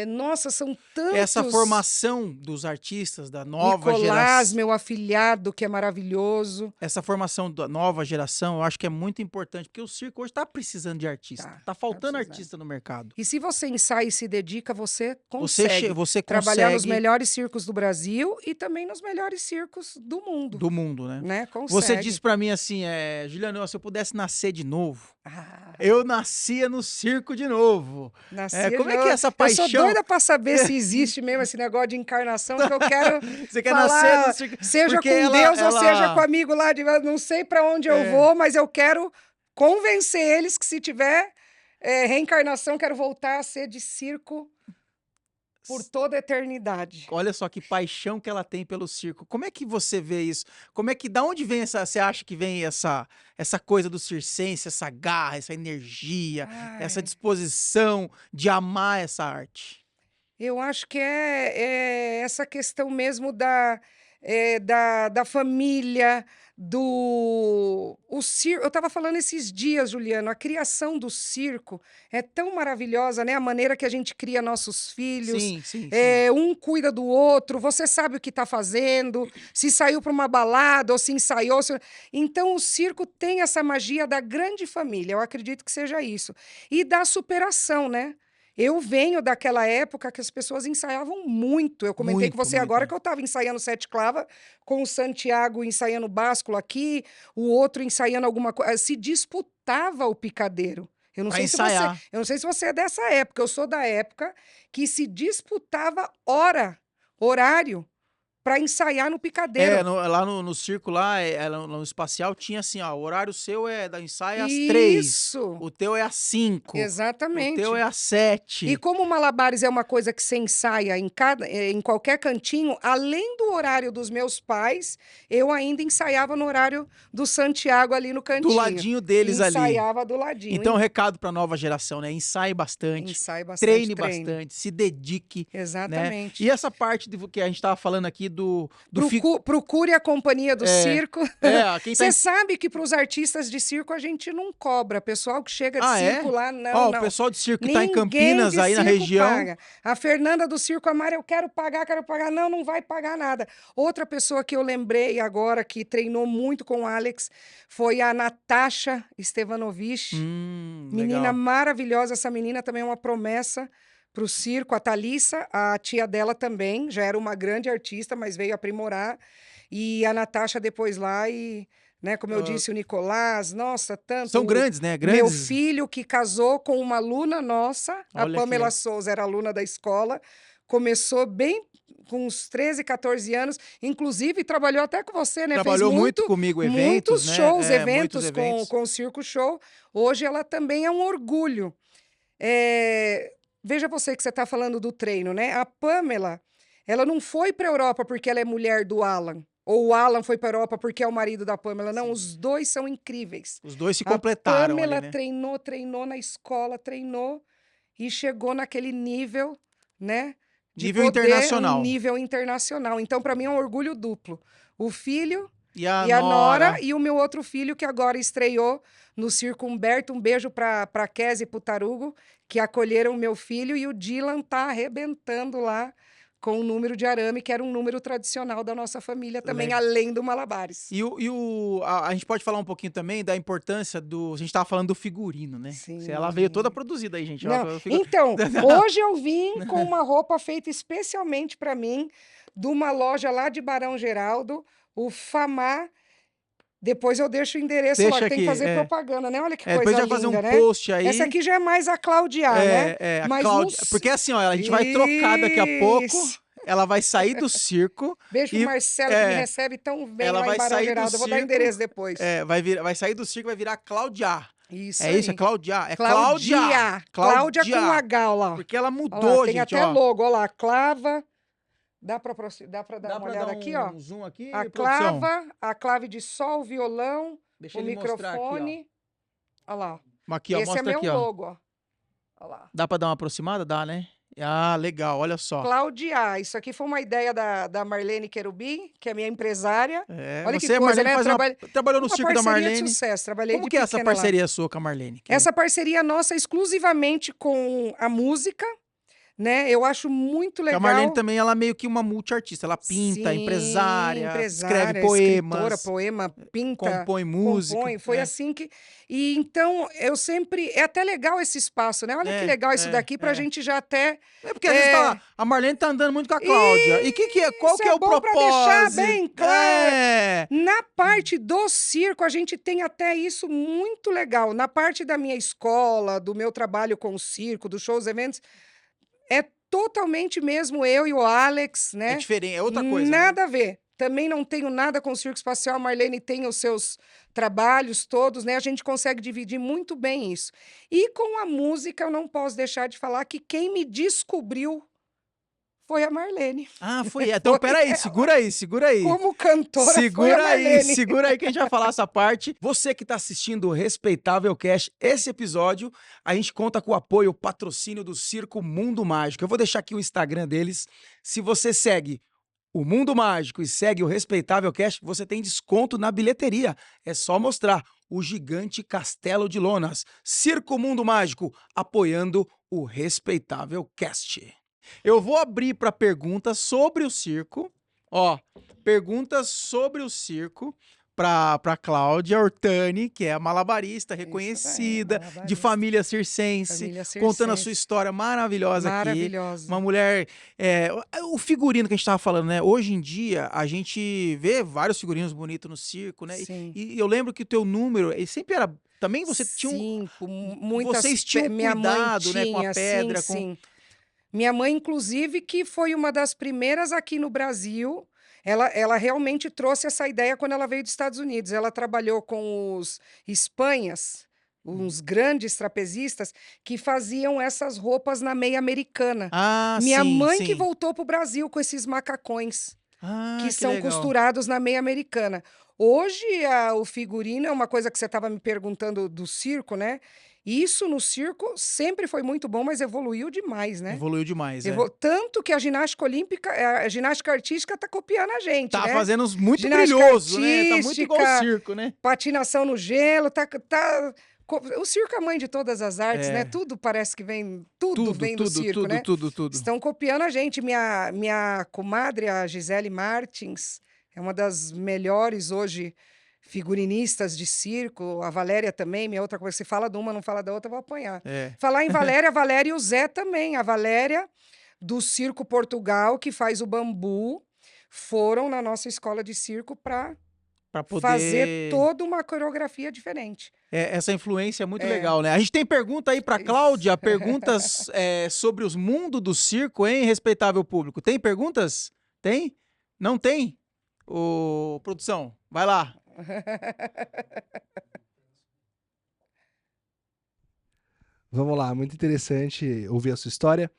Nossa, são Essa tantos. formação dos artistas da nova Nicolás, geração, meu afilhado, que é maravilhoso. essa formação da nova geração, eu acho que é muito importante, porque o circo hoje tá precisando de artista. Tá Tá faltando precisando. artista no mercado. E se você ensaia e se dedica, você Você, consegue você trabalhar nos consegue melhores circos do Brasil e também nos melhores circos do mundo, do mundo, né? né? Você Consegue. disse pra mim assim, Juliano, se eu pudesse nascer de novo, Ah, eu nascia no circo de novo. nasci Como de é que é essa Eu sou paixão? doida para saber se existe mesmo esse negócio de encarnação, que eu quero Você quer nascer no falar, circo? seja Porque com Deus ou seja ela... com amigo lá de... Não sei para onde eu É. vou, mas eu quero convencer eles que se tiver reencarnação, quero voltar a ser de circo por toda a eternidade. Olha só que paixão que ela tem pelo circo. Como é que você vê isso? Da onde vem você acha que vem essa coisa do circense, essa garra, essa energia, essa Ai, disposição de amar essa arte? eu acho que é essa questão mesmo da família, o circo. Eu estava falando esses dias, Juliano, a criação do circo é tão maravilhosa, né? A maneira que a gente cria nossos filhos, Sim, sim, sim. um cuida do outro, você sabe o que está fazendo, se saiu para uma balada ou se ensaiou. Então, o circo tem essa magia da grande família, eu acredito que seja isso. E da superação, né? Eu venho daquela época que as pessoas ensaiavam muito. Eu comentei com Muito, você agora muito. que eu estava ensaiando sete clava, com o Santiago ensaiando básculo aqui, o outro ensaiando alguma coisa. Se disputava o picadeiro. Eu não Pra sei se você, ensaiar. eu não sei se você é dessa época. Eu sou da época que se disputava horário, para ensaiar no picadeiro. Lá no circo, no espacial, tinha assim, ó, o horário seu da ensaio é às 3, Isso, o teu é às 5, o teu exatamente. é às E 7. como o malabares é uma coisa que você ensaia em qualquer cantinho, além do horário dos meus pais, eu ainda ensaiava no horário do Santiago ali no Do cantinho. ladinho deles ali. Ensaiava do ladinho. Então, recado pra nova geração, né? Ensaie bastante, Ensaie bastante, treine treine. bastante, se dedique, né? Exatamente. E essa parte que a gente tava falando aqui Procure a companhia do circo. Quem Você sabe que para os artistas de circo a gente não cobra. Pessoal que chega de circo lá, não, o não. pessoal de circo que tá em Ninguém Campinas, de aí na circo região. paga. A Fernanda do Circo Amar, eu quero pagar. Não, não vai pagar nada. Outra pessoa que eu lembrei agora, que treinou muito com o Alex, foi a Natasha Stevanovic. Menina Legal. maravilhosa. Essa menina também é uma promessa para o circo. A Thalissa, a tia dela também, já era uma grande artista, mas veio aprimorar. E a Natasha depois lá né, como eu disse, o Nicolás, nossa, tanto. São grandes, né? Meu filho que casou com uma aluna nossa, a Pamela Souza era aluna da escola, começou bem com uns 13, 14 anos, inclusive trabalhou até com você, né? Trabalhou fez muito comigo, eventos, muitos shows, né? eventos com o Circo Show. Hoje ela também é um orgulho. Veja você que você está falando do treino, né? A Pamela, ela não foi para a Europa porque ela é mulher do Alan. Ou o Alan foi para a Europa porque é o marido da Pamela. Não, os dois são incríveis. Os dois se completaram. A Pamela ali, né? treinou na escola, treinou e chegou naquele nível, né? Nível internacional. Um nível internacional. Então, para mim, é um orgulho duplo. O filho e a Nora e o meu outro filho, que agora estreou no Circo Humberto. Um beijo para Kézia e pro Tarugo, que acolheram o meu filho. E o Dylan tá arrebentando lá com o número de arame, que era um número tradicional da nossa família também, além do malabares. A gente pode falar um pouquinho também da importância do... A gente estava falando do figurino, né? Sim. Ela veio toda produzida aí, gente. Não. Então, hoje eu vim com uma roupa feita especialmente para mim, de uma loja lá de Barão Geraldo, o Famá. Depois eu deixo o endereço lá, que tem que fazer propaganda, né? Olha que coisa linda, né? Depois vai fazer um post aí. Essa aqui já é mais a Claudia, né? Mas porque assim, ó, a gente vai trocar daqui a pouco. Ela vai sair do circo. Beijo pro Marcelo, que me recebe tão bem lá em Barão Geraldo. Eu vou dar endereço depois. Vai sair do circo e vai virar Cláudia. Isso isso, é Cláudia. É Cláudia. Cláudia com H, lá. Porque ela mudou, lá, tem gente, até logo, olha lá, Clava. Dá para dar uma olhada aqui, ó. Zoom aqui, a clava, a clave de sol, o violão, deixa o microfone. Aqui, olha lá. Aqui, ó, esse é meu aqui, logo, ó. Olha lá. Dá para dar uma aproximada? Dá, né? Ah, legal, olha só. Cláudia, isso aqui foi uma ideia da Marlene Querubim, que é minha empresária. Olha que coisa, né? Trabalhou no circo da Marlene. De sucesso, trabalhei Como que é essa parceria sua com a Marlene? Essa parceria nossa exclusivamente com a música, né? Eu acho muito legal. A Marlene também, ela é meio que uma multiartista. Ela pinta, empresária, escreve poemas. Escritora, poema, pinta. Compõe música. Foi assim que... E então, eu sempre... É até legal esse espaço, né? Olha que legal isso daqui, pra gente já até... Porque às vezes fala, a Marlene tá andando muito com a Cláudia. E qual que é o propósito? Pra deixar bem claro. Na parte do circo, a gente tem até isso muito legal. Na parte da minha escola, do meu trabalho com o circo, dos shows, eventos... É totalmente mesmo eu e o Alex, né? É diferente, é outra coisa. Nada a ver. Também não tenho nada com o Circo Espacial. A Marlene tem os seus trabalhos todos, né? A gente consegue dividir muito bem isso. E com a música, eu não posso deixar de falar que quem me descobriu foi a Marlene. Ah, foi. Então, peraí, segura aí. Como cantora, segura aí que a gente vai falar essa parte. Você que está assistindo o Respeitável Cast, esse episódio, a gente conta com o apoio, o patrocínio do Circo Mundo Mágico. Eu vou deixar aqui o Instagram deles. Se você segue o Mundo Mágico e segue o Respeitável Cast, você tem desconto na bilheteria. É só mostrar o gigante castelo de lonas. Circo Mundo Mágico, apoiando o Respeitável Cast. Eu vou abrir para perguntas sobre o circo. Ó, perguntas sobre o circo para Cláudia Ortani, que é a malabarista reconhecida, de família circense, contando a sua história maravilhosa aqui. Uma mulher... o figurino que a gente estava falando, né? Hoje em dia, a gente vê vários figurinos bonitos no circo, né? E eu lembro que o teu número, ele sempre era... Também você tinha vocês tinham cuidado, né? Com a pedra, Minha mãe, inclusive, que foi uma das primeiras aqui no Brasil. Ela realmente trouxe essa ideia quando ela veio dos Estados Unidos. Ela trabalhou com os espanhas, uns grandes trapezistas, que faziam essas roupas na meia americana. Ah, Minha sim, mãe que sim. voltou para o Brasil com esses macacões, Ah, que que são legal. costurados na meia americana. Hoje, o figurino é uma coisa que você estava me perguntando do circo, né? Isso no circo sempre foi muito bom, mas evoluiu demais, né? Evoluiu demais, é. Tanto que a ginástica olímpica, a ginástica artística está copiando a gente, Tá né? fazendo uns muito Ginástica brilhoso, né? Tá muito igual o artística, circo, né? patinação no gelo, o circo é a mãe de todas as artes, né? É. Tudo parece que vem, tudo Tudo, vem do tudo, circo, tudo, né? tudo, tudo. Estão copiando a gente. Minha comadre, a Gisele Martins, é uma das melhores hoje figurinistas de circo. A Valéria também, minha outra coisa. Se fala de uma, não fala da outra, eu vou apanhar. É. Falar em Valéria, a Valéria e o Zé também. A Valéria, do Circo Portugal, que faz o bambu, foram na nossa escola de circo para Pra fazer poder. toda uma coreografia diferente. Essa influência é muito É. legal, né? A gente tem pergunta aí pra Isso. Cláudia, perguntas sobre os mundos do circo, hein, respeitável público. Tem perguntas? Tem? Não tem? Ô, produção, vai lá. Vamos lá, muito interessante ouvir a sua história.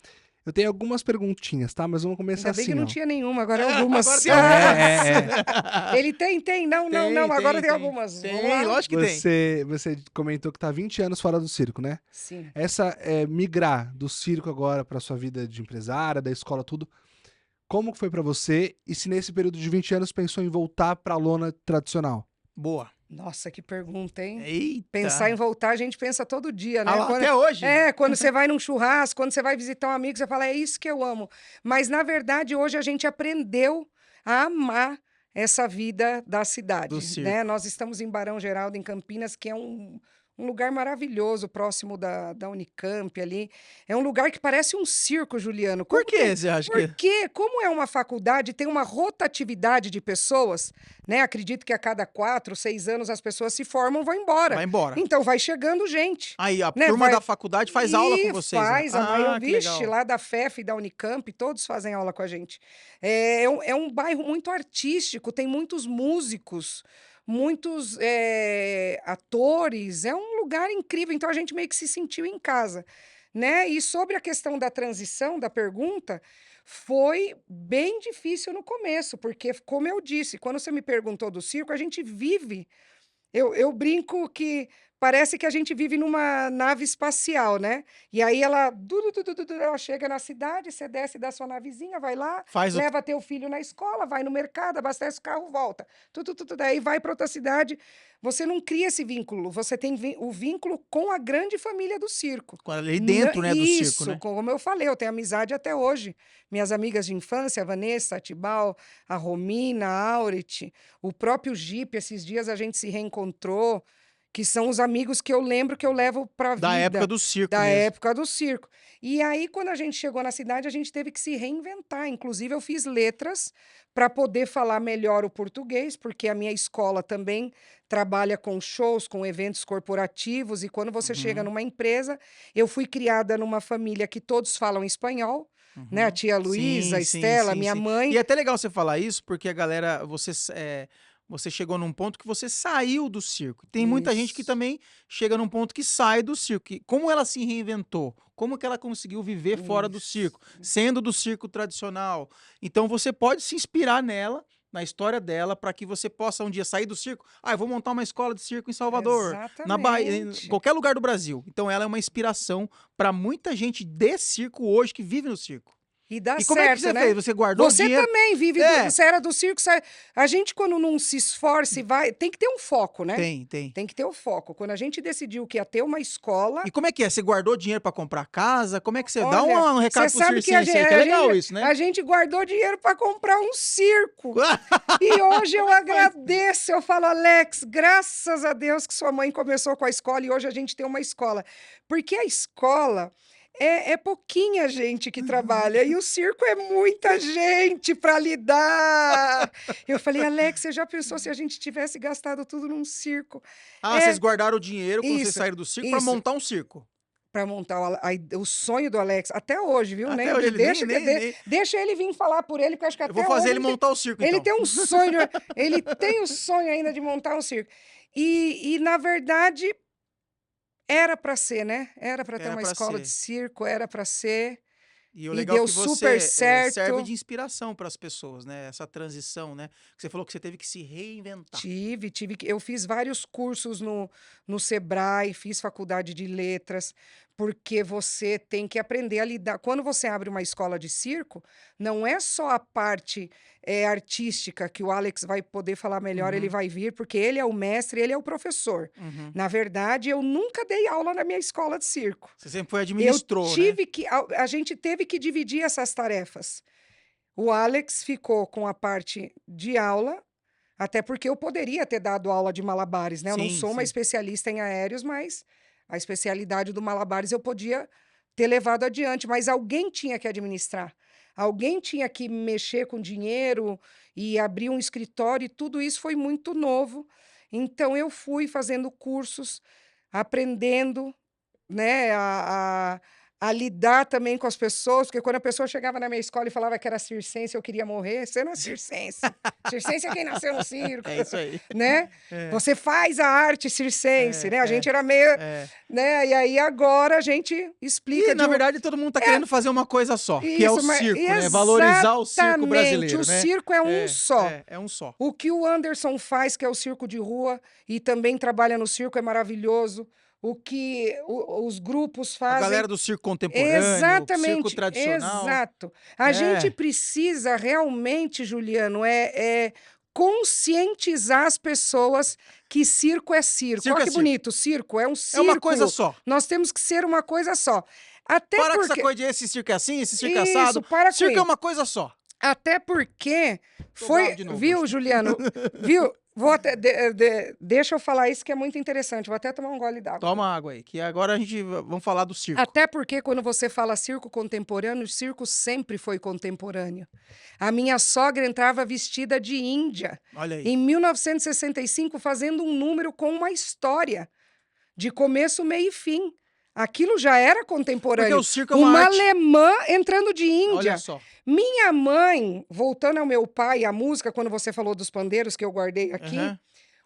Eu tenho algumas perguntinhas, tá? Mas vamos começar Ainda bem que assim, não ó. tinha nenhuma, agora é algumas. Agora tem algumas. Ele tem. Não, agora tem algumas. Vamos lá. Tem, lógico que tem. Você comentou que tá 20 anos fora do circo, né? Sim. Migrar do circo agora para sua vida de empresária, da escola, tudo. Como que foi para você? E se nesse período de 20 anos pensou em voltar para a lona tradicional? Boa. Nossa, que pergunta, hein? Eita. Pensar em voltar, a gente pensa todo dia, né? Ah lá, até hoje? Quando você vai num churrasco, quando você vai visitar um amigo, você fala, é isso que eu amo. Mas, na verdade, hoje a gente aprendeu a amar essa vida da cidade, Do circo. né? Nós estamos em Barão Geraldo, em Campinas, que é um lugar maravilhoso, próximo da Unicamp ali. É um lugar que parece um circo, Juliano. Por que você acha que... Porque, como é uma faculdade, tem uma rotatividade de pessoas, né? Acredito que a cada 4, 6 anos as pessoas se formam e vão embora. Vai embora. Então vai chegando gente. Aí, a né? turma da faculdade faz aula com vocês. Faz, né? a maioria, que legal. lá da FEF e da Unicamp, todos fazem aula com a gente. É um bairro muito artístico, tem muitos músicos, muitos atores, é um lugar incrível, então a gente meio que se sentiu em casa, né? E sobre a questão da transição, da pergunta, foi bem difícil no começo, porque, como eu disse, quando você me perguntou do circo, a gente vive. Eu brinco que parece que a gente vive numa nave espacial, né? E aí ela chega na cidade, você desce da sua navezinha, vai lá, Faz o... leva teu filho na escola, vai no mercado, abastece o carro, volta. Daí vai para outra cidade. Você não cria esse vínculo, você tem o vínculo com a grande família do circo. Ali dentro, né, do circo, né? Isso, como eu falei, eu tenho amizade até hoje. Minhas amigas de infância, a Vanessa, a Tibal, a Romina, a Auret, o próprio Jeep, esses dias a gente se reencontrou, que são os amigos que eu lembro que eu levo para a vida. Da época do circo Da mesmo. época do circo. E aí, quando a gente chegou na cidade, a gente teve que se reinventar. Inclusive, eu fiz letras para poder falar melhor o português, porque a minha escola também trabalha com shows, com eventos corporativos, e quando você chega numa empresa, eu fui criada numa família que todos falam espanhol, né? A tia Luísa, a Estela, minha mãe. E é até legal você falar isso, porque a galera, você chegou num ponto que você saiu do circo. Tem muita gente que Isso. também chega num ponto que sai do circo. Como ela se reinventou? Como que ela conseguiu viver fora do circo? Sendo do circo tradicional. Então você pode se inspirar nela, na história dela, para que você possa um dia sair do circo. Eu vou montar uma escola de circo em Salvador, na Bahia, em Exatamente. qualquer lugar do Brasil. Então ela é uma inspiração para muita gente de circo hoje que vive no circo. E dá E como é que certo, você né? fez? Você guardou Você dinheiro? também vive, você era do circo, a gente quando não se esforça e vai, tem que ter um foco, né? Tem. Tem que ter o foco. Quando a gente decidiu que ia ter uma escola, E como é que é? Você guardou dinheiro para comprar casa? Como é que você dá olha, um recado você pro sabe que circense aí? Que é legal isso, né? a gente guardou dinheiro para comprar um circo. E hoje eu agradeço, eu falo, Alex, graças a Deus que sua mãe começou com a escola e hoje a gente tem uma escola. Porque a escola é pouquinha gente que trabalha e o circo é muita gente para lidar. Eu falei, Alex, você já pensou se a gente tivesse gastado tudo num circo? Vocês guardaram o dinheiro quando vocês Isso, saíram do circo para isso. montar um circo. para montar o sonho do Alex. Até hoje, viu? Até hoje ele deixa ele vir falar por ele, porque eu acho que Eu até vou fazer hoje ele montar o circo, ele então. tem um sonho, ele tem o sonho ainda de montar um circo. E na verdade, era para ser, né? Era para ter Era uma pra escola ser. de circo, era para ser. E o E legal é deu que você super serve certo. de inspiração para as pessoas, né? Essa transição, né? Você falou que você teve que se reinventar. Eu fiz vários cursos no Sebrae, fiz faculdade de letras, porque você tem que aprender a lidar. Quando você abre uma escola de circo, não é só a parte artística que o Alex vai poder falar melhor, ele Uhum. vai vir, porque ele é o mestre, ele é o professor. Uhum. Na verdade, eu nunca dei aula na minha escola de circo. Você sempre foi administrou, né? A gente teve que dividir essas tarefas. O Alex ficou com a parte de aula, até porque eu poderia ter dado aula de malabares, né? Eu não Sim, sou uma sim. especialista em aéreos, mas a especialidade do malabares eu podia ter levado adiante, mas alguém tinha que administrar. Alguém tinha que mexer com dinheiro e abrir um escritório, e tudo isso foi muito novo. Então eu fui fazendo cursos, aprendendo, né, a lidar também com as pessoas, porque quando a pessoa chegava na minha escola e falava que era circense, eu queria morrer. Você não é circense. Circense é quem nasceu no circo, É isso aí. né? É, Você faz a arte circense, né? A gente era meio, é. né? E aí agora a gente explica E, na verdade, todo mundo tá querendo fazer uma coisa só, que é o Isso, mas circo, né? Valorizar o circo exatamente, brasileiro, o né? circo é um só. É um só. O que o Anderson faz, que é o circo de rua, e também trabalha no circo, é maravilhoso. O que os grupos A fazem. galera do circo contemporâneo, Exatamente, circo tradicional. exato. A É. gente precisa realmente, Juliano, conscientizar as pessoas que circo é circo. Circo Olha é que circo. bonito, circo é um É círculo. uma coisa só. Nós temos que ser uma coisa só. Até Para com porque... essa coisa de esse circo é assim, esse circo é Isso, assado. para com Circo é isso. uma coisa só. Até porque Tô foi, bravo de novo viu, hoje. Juliano? Viu? Vou até, deixa eu falar isso que é muito interessante. Vou até tomar um gole d'água. Toma água aí, que agora vamos falar do circo. Até porque quando você fala circo contemporâneo, o circo sempre foi contemporâneo. A minha sogra entrava vestida de índia Olha aí. em 1965, fazendo um número com uma história de começo, meio e fim. Aquilo já era contemporâneo. Porque o circo é uma arte. alemã entrando de Índia. Olha só. Minha mãe, voltando ao meu pai, a música, quando você falou dos pandeiros que eu guardei aqui. Aham.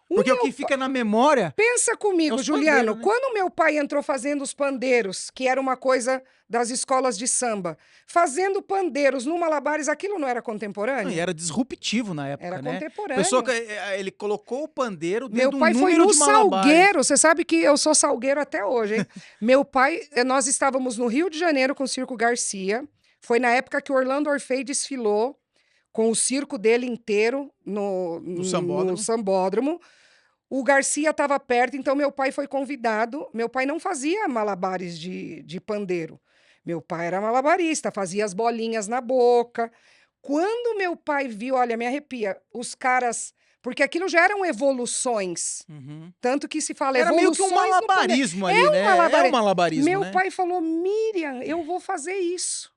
o Porque o meu que fica na memória Pensa é comigo, os Juliano, pandeiros, né? quando meu pai entrou fazendo os pandeiros, que era uma coisa das escolas de samba, fazendo pandeiros no Malabares, aquilo não era contemporâneo? Não, e era disruptivo na época, Era né? contemporâneo. Pessoa que ele colocou o pandeiro Meu dentro de um pai foi número no de malabares. Salgueiro. Você sabe que eu sou salgueiro até hoje, hein? Meu pai, nós estávamos no Rio de Janeiro com o Circo Garcia. Foi na época que o Orlando Orfei desfilou com o circo dele inteiro no Sambódromo. Sambódromo. O Garcia estava perto, então meu pai foi convidado. Meu pai não fazia malabares de pandeiro. Meu pai era malabarista, fazia as bolinhas na boca. Quando meu pai viu, olha, me arrepia, os caras... Porque aquilo já eram evoluções. Uhum. Tanto que se fala Era meio que evoluções um no pandeiro. malabarismo ali, né? É um malabarismo, Meu né? pai falou, Miriam, eu vou fazer isso.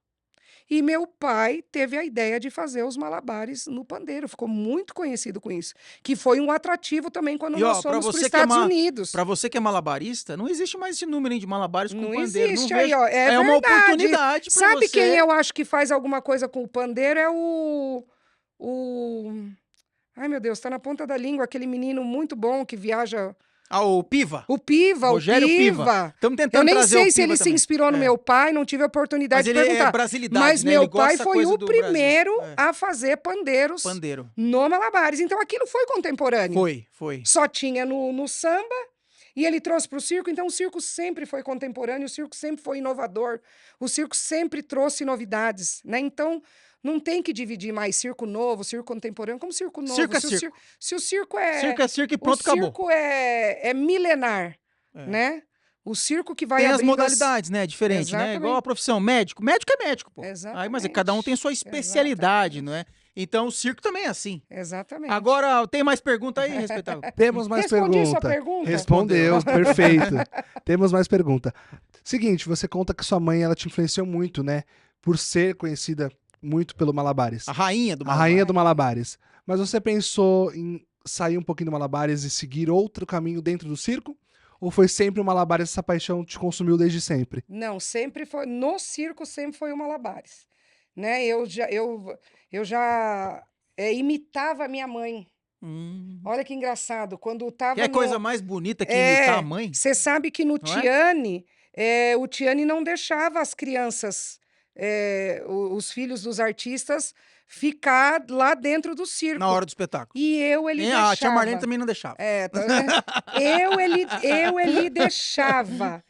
E meu pai teve a ideia de fazer os malabares no pandeiro. Ficou muito conhecido com isso. Que foi um atrativo também quando E, ó, nós pra fomos para os você que é Estados Unidos. Pra você que é malabarista, não existe mais esse número hein, de malabares com Não pandeiro. existe Não aí, vejo. ó. É uma verdade. oportunidade pra Sabe você. quem eu acho que faz alguma coisa com o pandeiro? É Ai, meu Deus, tá na ponta da língua aquele menino muito bom que viaja... Ah, o Piva. O Piva, Rogério o Piva. Estamos tentando Eu nem trazer o sei se Piva ele se também. inspirou no É. meu pai, não tive a oportunidade Mas ele de perguntar. é brasilidade, Mas né? meu Ele gosta pai dessa foi coisa o do Brasil. primeiro É. a fazer pandeiros Pandeiro. no Malabares. Então aquilo foi contemporâneo. Foi. Só tinha no samba e ele trouxe para o circo. Então o circo sempre foi contemporâneo, o circo sempre foi inovador, o circo sempre trouxe novidades, né? Então não tem que dividir mais circo novo, circo contemporâneo, como circo novo. Circo é se, circo. se o circo é... Circo é circo e pronto, o acabou. circo é milenar, É. né? O circo que vai Tem as abrindo modalidades, né? Diferente, né? Exatamente. Igual a profissão médico. Médico é médico, pô. Aí, mas Exatamente. cada um tem sua especialidade, não é? Então o circo também é assim. Exatamente. Agora, tem mais pergunta aí, respeitável? Temos mais Respondi sua pergunta. pergunta? Respondeu, perfeito. Temos mais pergunta. Seguinte, você conta que sua mãe ela te influenciou muito, né? Por ser conhecida muito pelo Malabares. A rainha do A Malabar. rainha do Malabares. Mas você pensou em sair um pouquinho do Malabares e seguir outro caminho dentro do circo? Ou foi sempre o Malabares, essa paixão te consumiu desde sempre? Não, sempre foi. No circo sempre foi o Malabares. Né? Eu já imitava a minha mãe. Hum. Olha que engraçado. Quando Que tava é no. coisa mais bonita que imitar a É, mãe, você sabe que no não é? Tiane, o Tiane não deixava as crianças, os filhos dos artistas, ficar lá dentro do Na circo. hora do espetáculo. E ele Nem a tia Marlene deixava. também não deixava. Eu ele deixava.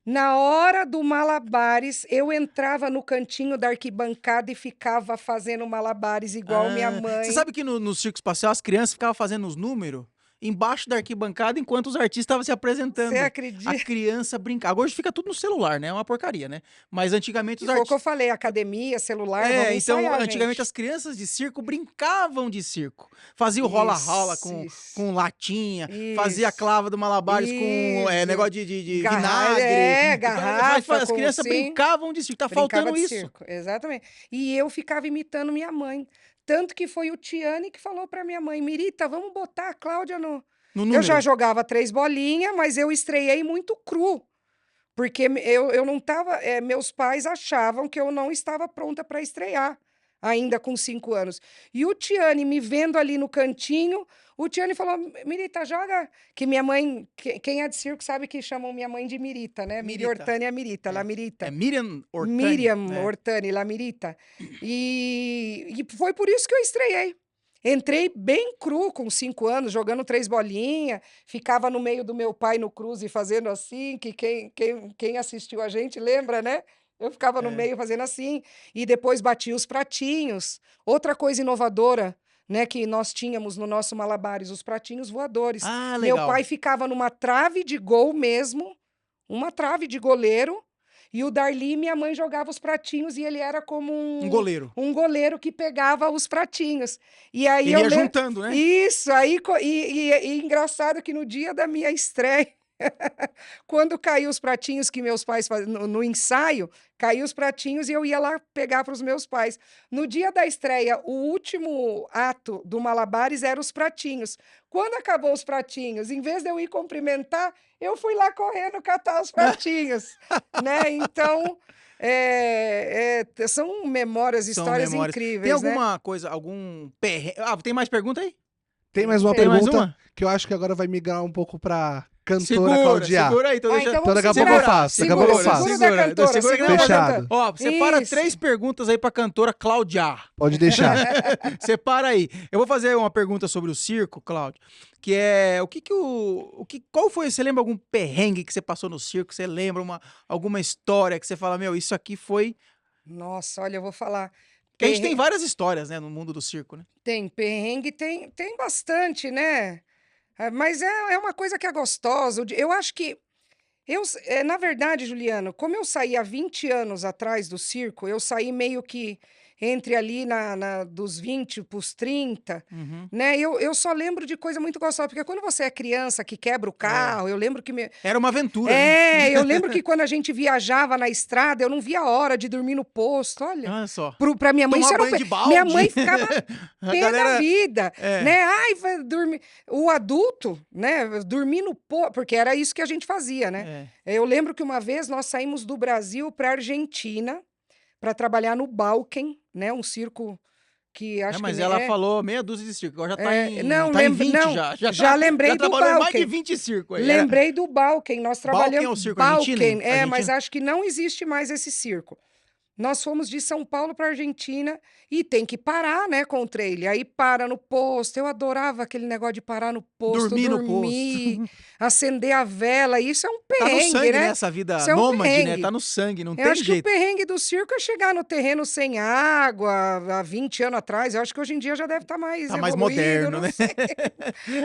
Na hora do Malabares, eu entrava no cantinho da arquibancada e ficava fazendo Malabares igual minha Você mãe. sabe que no Circo Espacial as crianças ficavam fazendo os números embaixo da arquibancada enquanto os artistas estavam se Você apresentando. A acredita? criança brincava. Hoje fica tudo no celular, né? É uma porcaria, né? Mas antigamente E os foi o que eu artistas. falei, academia, celular, vamos Então, ensaiar, antigamente gente. as crianças de circo brincavam de circo. Fazia o rola-rola Isso. com latinha, fazia a Isso. clava do Malabares com Isso. negócio de Garra- vinagre. garrafa As com crianças sim. brincavam de circo. Tá Brincava faltando de isso. circo, exatamente. E eu ficava imitando minha mãe. Tanto que foi o Tiane que falou para minha mãe, Mirita, vamos botar a Cláudia no... No Eu já número. jogava 3 bolinhas, mas eu estreiei muito cru. Porque eu não estava... meus pais achavam que eu não estava pronta para estrear, ainda com 5 anos. E o Tiane, me vendo ali no cantinho, o Tiane falou, Mirita, joga... Que minha mãe... Quem é de circo sabe que chamam minha mãe de Mirita, né? Miri Mirita. Hortânia Mirita, La Mirita. É Miriam Ortani. Miriam né? Hortani, La Mirita. E foi por isso que eu estreiei. Entrei bem cru, com 5 anos, jogando 3 bolinhas, ficava no meio do meu pai no cruze fazendo assim, que quem assistiu a gente lembra, né? Eu ficava no É. meio fazendo assim, e depois batia os pratinhos. Outra coisa inovadora, né, que nós tínhamos no nosso Malabares, os pratinhos voadores. Ah, Meu legal. pai ficava numa trave de gol mesmo, uma trave de goleiro, e o Darli, minha mãe jogava os pratinhos e ele era como Um goleiro. um goleiro que pegava os pratinhos. E aí Ele eu ia lembro. juntando, né? Isso, aí e engraçado que no dia da minha estreia, quando caiu os pratinhos que meus pais faziam no ensaio, caiu os pratinhos e eu ia lá pegar para os meus pais. No dia da estreia, o último ato do Malabares era os pratinhos. Quando acabou os pratinhos, em vez de eu ir cumprimentar, eu fui lá correndo catar os pratinhos, né? Então, são memórias, São histórias memórias. incríveis, Tem né? alguma coisa, algum perrengue? Ah, tem mais pergunta aí? Tem mais uma Tem mais pergunta uma? que eu acho que agora vai migrar um pouco pra cantora Claudia. Segura aí. Então Ah, deixa... então Então vamos daqui a pouco eu segurar. faço, daqui a pouco eu faço. Segura da cantora, segura que segura da Fechado. cantora. Ó, separa Isso. 3 perguntas aí pra cantora Cláudia. Pode deixar. Separa aí. Eu vou fazer uma pergunta sobre o circo, Cláudio, que é qual foi, você lembra algum perrengue que você passou no circo? Você lembra alguma história que você fala, meu, isso aqui foi... Nossa, olha, eu vou falar. Porque a gente tem Perren- várias histórias, né, no mundo do circo, né? Tem perrengue, tem bastante, né? Mas é uma coisa que é gostosa. Eu acho que. Na verdade, Juliano, como eu saí há 20 anos atrás do circo, eu saí meio que entre ali dos 20 para os 30, Uhum. né? Eu só lembro de coisa muito gostosa, porque quando você é criança que quebra o carro, eu lembro que. Era uma aventura, né? Eu lembro que quando a gente viajava na estrada, eu não via a hora de dormir no posto, olha. Olha só. Pra minha mãe, Tomar isso era banho de balde. minha mãe ficava A pé galera- da vida, É. né? Ai, vai dormir. O adulto, né? Dormir no posto, porque era isso que a gente fazia, né? É. Eu lembro que uma vez nós saímos do Brasil para Argentina para trabalhar no Balken, né? Um circo que acho Mas que ela falou meia dúzia de circo. Agora já tá em, não, tá em lembro- 20 não, já. já lembrei já do trabalhou em mais Balken. de 20 circos aí. Lembrei do Balken, nós Balken trabalhamos... é o circo argentino? Balken, mas Argentino? acho que não existe mais esse circo. Nós fomos de São Paulo para Argentina e tem que parar, né, com o trailer. Aí para no posto. Eu adorava aquele negócio de parar no posto, Dormir no acender a vela. Isso é um Tá no perrengue, sangue, né? né? Essa vida Isso é um nômade, né? perrengue. Tá no sangue, não Eu tem acho que o jeito. perrengue do circo é chegar no terreno sem água há 20 anos atrás. Eu acho que hoje em dia já deve estar mais Tá mais evoluído, moderno, não né?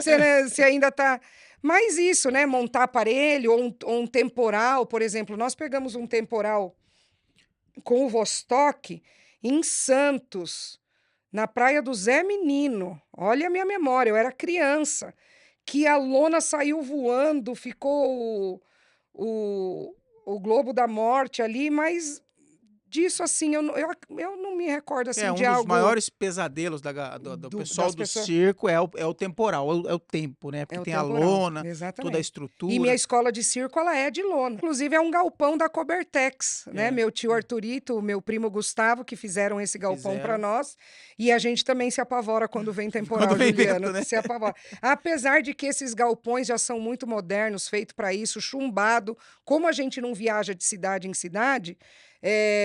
sei se ainda tá... Mas isso, né? Montar aparelho ou um temporal, por exemplo. Nós pegamos um temporal com o Vostok em Santos, na praia do Zé Menino. Olha a minha memória, eu era criança. Que a lona saiu voando, ficou o Globo da Morte ali, mas disso, assim, eu não me recordo, assim, É, um de dos algo... maiores pesadelos do pessoal das do pessoas... circo é o temporal, é o tempo, né? Porque É o tem a temporal, lona, toda a exatamente. E minha estrutura. escola de circo, ela é de lona. Inclusive, é um galpão da Cobertex, né? É, Meu tio Arthurito, meu primo Gustavo, que fizeram esse galpão para fizeram. nós. E a gente também se apavora quando vem Quando temporal, vem Juliano, vento, né? se apavora. Apesar de que esses galpões já são muito modernos, feito para isso, chumbado. Como a gente não viaja de cidade em cidade,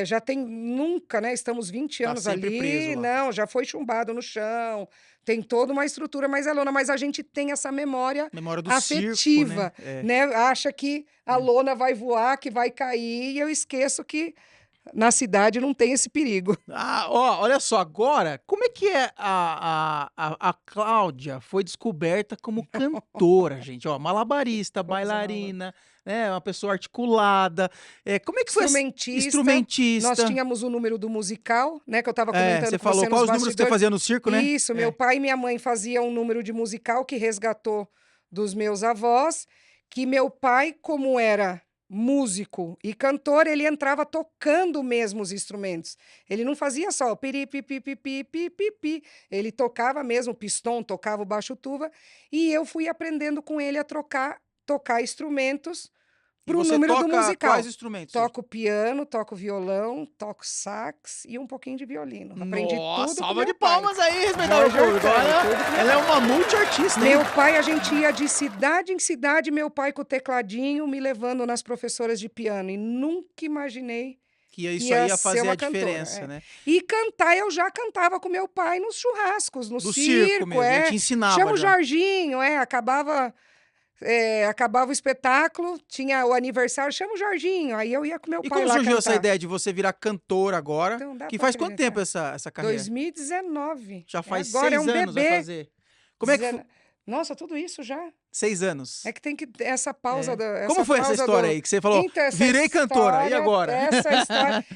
já tem nunca, né? Estamos 20 Tá anos sempre preso ali. lá. Não, já foi chumbado no chão. Tem toda uma estrutura, mas é lona. Mas a gente tem essa memória Memória do circo, né? afetiva, né? Acha que a lona vai voar, que vai cair, e eu esqueço que na cidade não tem esse perigo. Ah, ó, olha só, agora, como é que é a Cláudia foi descoberta como cantora, gente? Ó, malabarista, Vamos a malabar. bailarina, né? Uma pessoa articulada. Como é que foi essa... Instrumentista. Instrumentista. Nós tínhamos o número do musical, né? Que eu estava comentando Você com falou você quais nos os números que você bastidores. fazia no circo, né? Isso, meu pai e minha mãe faziam um número de musical que resgatou dos meus avós, que meu pai, como era músico e cantor, ele entrava tocando mesmo os instrumentos. Ele não fazia só o piri, pi, pi, pi, pi, pi, pi, pi. Ele tocava mesmo o pistão, tocava o baixo tuba, e eu fui aprendendo com ele a tocar instrumentos E para o você número do toca musical. quais instrumentos? Toco piano, toco violão, toco sax e um pouquinho de violino. Aprendi Nossa, tudo com salva meu de pai. palmas aí, respeitável Jorge público. Arcani, Olha, tudo com meu ela é uma multiartista, hein? Meu pai, a gente ia de cidade em cidade, meu pai com o tecladinho, me levando nas professoras de piano. E nunca imaginei Que que isso aí ia ser fazer uma a cantora. diferença, né? E cantar, eu já cantava com meu pai nos churrascos, no Do circo mesmo, ele te ensinava Chama o já. Jorginho, acabava o espetáculo, tinha o aniversário, chama o Jorginho. Aí eu ia com meu E pai como lá surgiu essa cantar. ideia de você virar cantora agora? Então, dá Que pra faz quanto tempo acreditar. essa carreira? 2019. Já faz Agora 6 é um anos vai bebê. fazer. Como é que foi? Nossa, tudo isso já. 6 anos. É que tem que ter essa pausa É. Como foi essa pausa história aí que você falou? Então, essa Virei cantora, e história- agora?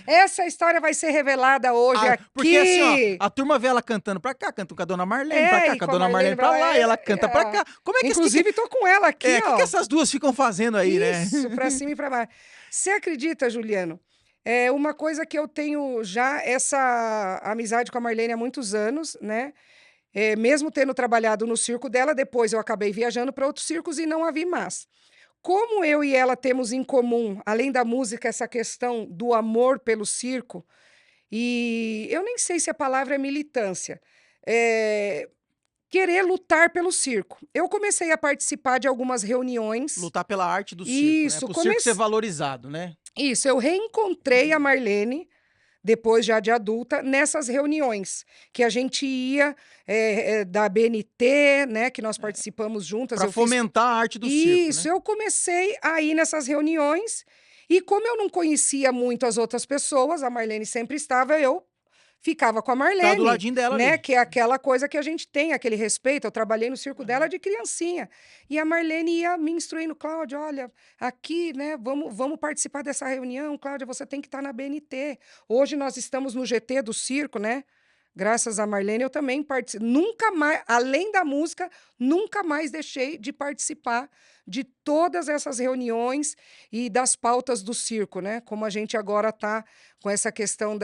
Essa história vai ser revelada hoje aqui. Porque assim, ó, a turma vê ela cantando pra cá, canta com a dona Marlene pra cá, e com a com a dona Marlene Marlene pra pra lá, lá, e ela canta pra cá. Como é que Inclusive, tô com ela aqui, o ó. que essas duas ficam fazendo aí, né? Isso, pra cima e pra baixo. Você acredita, Juliano? É uma coisa que eu tenho já, essa amizade com a Marlene há muitos anos, né? Mesmo tendo trabalhado no circo dela, depois eu acabei viajando para outros circos e não a vi mais. Como eu e ela temos em comum, além da música, essa questão do amor pelo circo, e eu nem sei se a palavra é militância, é, querer lutar pelo circo. Eu comecei a participar de algumas reuniões. Lutar pela arte do circo, né? Isso, Pro circo ser valorizado, né? Isso, eu reencontrei a Marlene, depois já de adulta, nessas reuniões, que a gente ia da BNT, né, que nós participamos juntas. Pra Eu fiz fomentar a arte do circo, Isso, né? eu comecei a ir nessas reuniões, e como eu não conhecia muito as outras pessoas, a Marlene sempre estava, eu ficava com a Ficava do Marlene, ladinho dela né? ali. Que é aquela coisa que a gente tem, aquele respeito. Eu trabalhei no circo dela de criancinha. E a Marlene ia me instruindo, Cláudia, olha, aqui, né? Vamos participar dessa reunião, Cláudia, você tem que estar na BNT. Hoje nós estamos no GT do circo, né? Graças a Marlene, eu também participo. Nunca mais, além da música, nunca mais deixei de participar de todas essas reuniões e das pautas do circo, né? Como a gente agora está com essa questão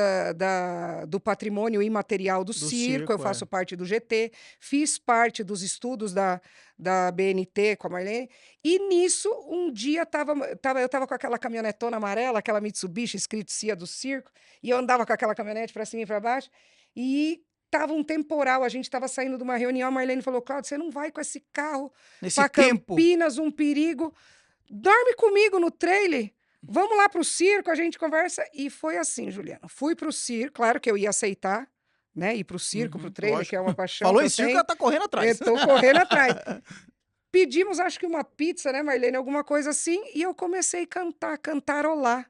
do patrimônio imaterial do circo, eu faço parte do GT, fiz parte dos estudos da BNT com a Marlene, e nisso, um dia eu estava com aquela caminhonetona amarela, aquela Mitsubishi escrito CIA do circo, e eu andava com aquela caminhonete para cima e para baixo, e tava um temporal, a gente estava saindo de uma reunião, a Marlene falou, Cláudio, você não vai com esse carro para Campinas, um perigo, dorme comigo no trailer, vamos lá pro circo, a gente conversa, e foi assim, Juliana, fui pro circo, claro que eu ia aceitar, né, ir pro circo, pro trailer, lógico. que é uma paixão Falou que em eu circo, tenho. ela tá correndo atrás. Eu tô correndo atrás. Pedimos, acho que uma pizza, né, Marlene, alguma coisa assim, e eu comecei a cantarolar.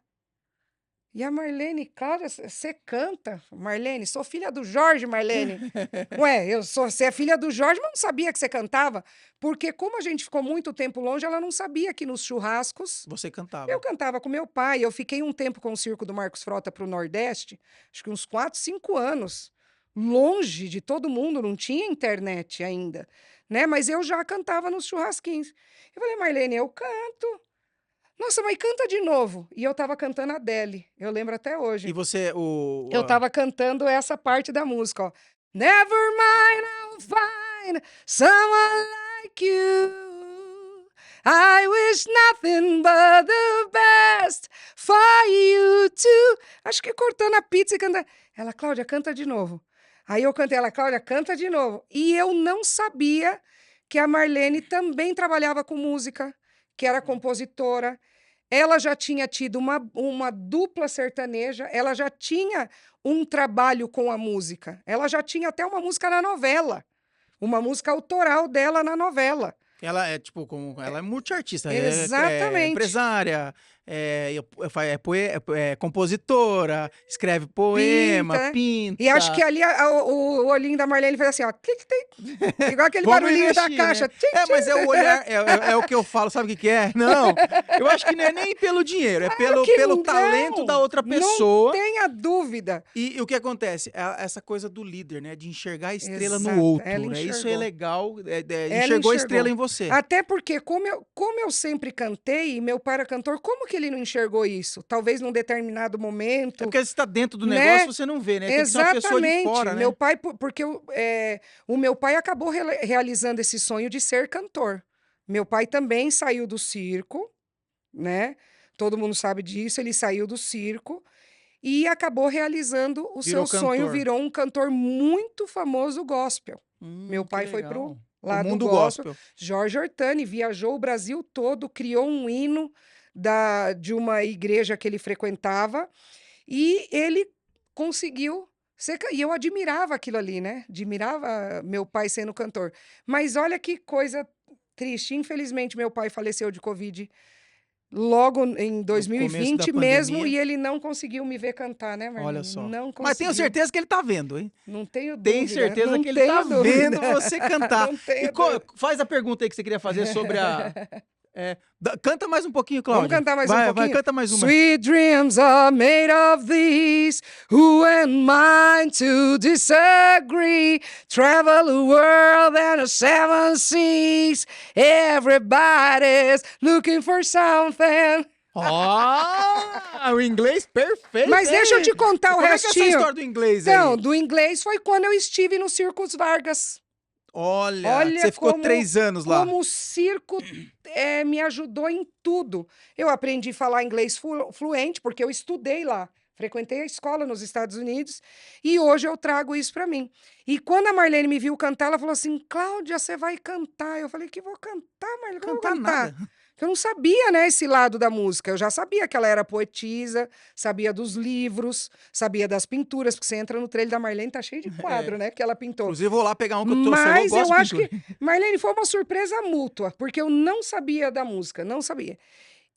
E a Marlene, Cláudia, você canta? Marlene, sou filha do Jorge, Marlene. Ué, você é filha do Jorge, mas não sabia que você cantava. Porque como a gente ficou muito tempo longe, ela não sabia que nos churrascos Você cantava. eu cantava com meu pai. Eu fiquei um tempo com o circo do Marcos Frota para o Nordeste, acho que uns 4, 5 anos. Longe de todo mundo, não tinha internet ainda, né? Mas eu já cantava nos churrasquinhos. Eu falei, Marlene, eu canto. Nossa, mas canta de novo. E eu tava cantando Adele, eu lembro até E hoje. você, Eu tava cantando essa parte da música, ó. Never mind, I'll find someone like you. I wish nothing but the best for you too. Acho que cortando a pizza e cantando. Ela, Cláudia, canta de novo. Aí eu cantei, ela, Cláudia, canta de novo. E eu não sabia que a Marlene também trabalhava com música, que era compositora. Ela já tinha tido uma dupla sertaneja, ela já tinha um trabalho com a música. Ela já tinha até uma música na novela, uma música autoral dela na novela. ela é tipo, ela é multiartista, é Exatamente. empresária, é compositora, escreve poema, pinta. E acho que ali o olhinho da Marlene fez assim, ó. Clic, clic, igual aquele Vamos barulhinho da investir, caixa. né? Tchim, Mas tchim. é o olhar, é o que eu falo, sabe o que é? Não, eu acho que não é nem pelo dinheiro, é pelo não, talento da outra não pessoa. tenha dúvida. E o que acontece? Essa coisa do líder, né? De enxergar a estrela Exato, no outro, ela né? Isso é enxergou. legal, Ela enxergou a estrela em você. Até porque, como eu sempre cantei, e meu pai era cantor, como que ele não enxergou isso? Talvez num determinado É momento. porque você está dentro do né? negócio, você não vê, né? Tem que ser uma pessoa de fora, né? Meu pai, porque o meu pai acabou realizando esse sonho de ser cantor. Meu pai também saiu do circo, né? Todo mundo sabe disso, ele saiu do circo e acabou realizando o Virou seu sonho, cantor. virou um cantor muito famoso gospel. Meu Que pai foi legal. pro lado o mundo gospel. gospel. Jorge Ortani viajou o Brasil todo, criou um hino de uma igreja que ele frequentava e ele conseguiu e eu admirava aquilo ali, né? Admirava meu pai sendo cantor. Mas olha que coisa triste. Infelizmente, meu pai faleceu de Covid logo em 2020 mesmo, pandemia. e ele não conseguiu me ver cantar, né, Marlene? Olha só. Não conseguiu. Mas tenho certeza que ele tá vendo, hein? Não tenho dúvida. Tenho certeza não que ele tá tenho vendo dúvida. você cantar. Não tenho E dúvida. faz a pergunta aí que você queria fazer sobre a... canta mais um pouquinho, Cláudia. Vamos cantar mais um pouquinho? Vai, canta mais uma. Sweet dreams are made of these. Who am I to disagree? Travel the world and the seven seas. Everybody's looking for something. O inglês perfeito. Mas deixa eu te contar o Como restinho. É que é essa história do inglês Então, aí? do inglês foi quando eu estive no Circus Vargas. Olha, você ficou 3 anos lá. Como o circo me ajudou em tudo. Eu aprendi a falar inglês fluente, porque eu estudei lá. Frequentei a escola nos Estados Unidos e hoje eu trago isso para mim. E quando a Marlene me viu cantar, ela falou assim, Cláudia, você vai cantar. Eu falei, que vou cantar, Marlene? Que eu vou Cantar cantar? nada. Eu não sabia, né, esse lado da música. Eu já sabia que ela era poetisa, sabia dos livros, sabia das pinturas, porque você entra no trailer da Marlene, tá cheio de quadro, né, que ela pintou. Inclusive, vou lá pegar um que eu trouxe. Mas eu gosto acho de pintura. que, Marlene, foi uma surpresa mútua, porque eu não sabia da música, não sabia.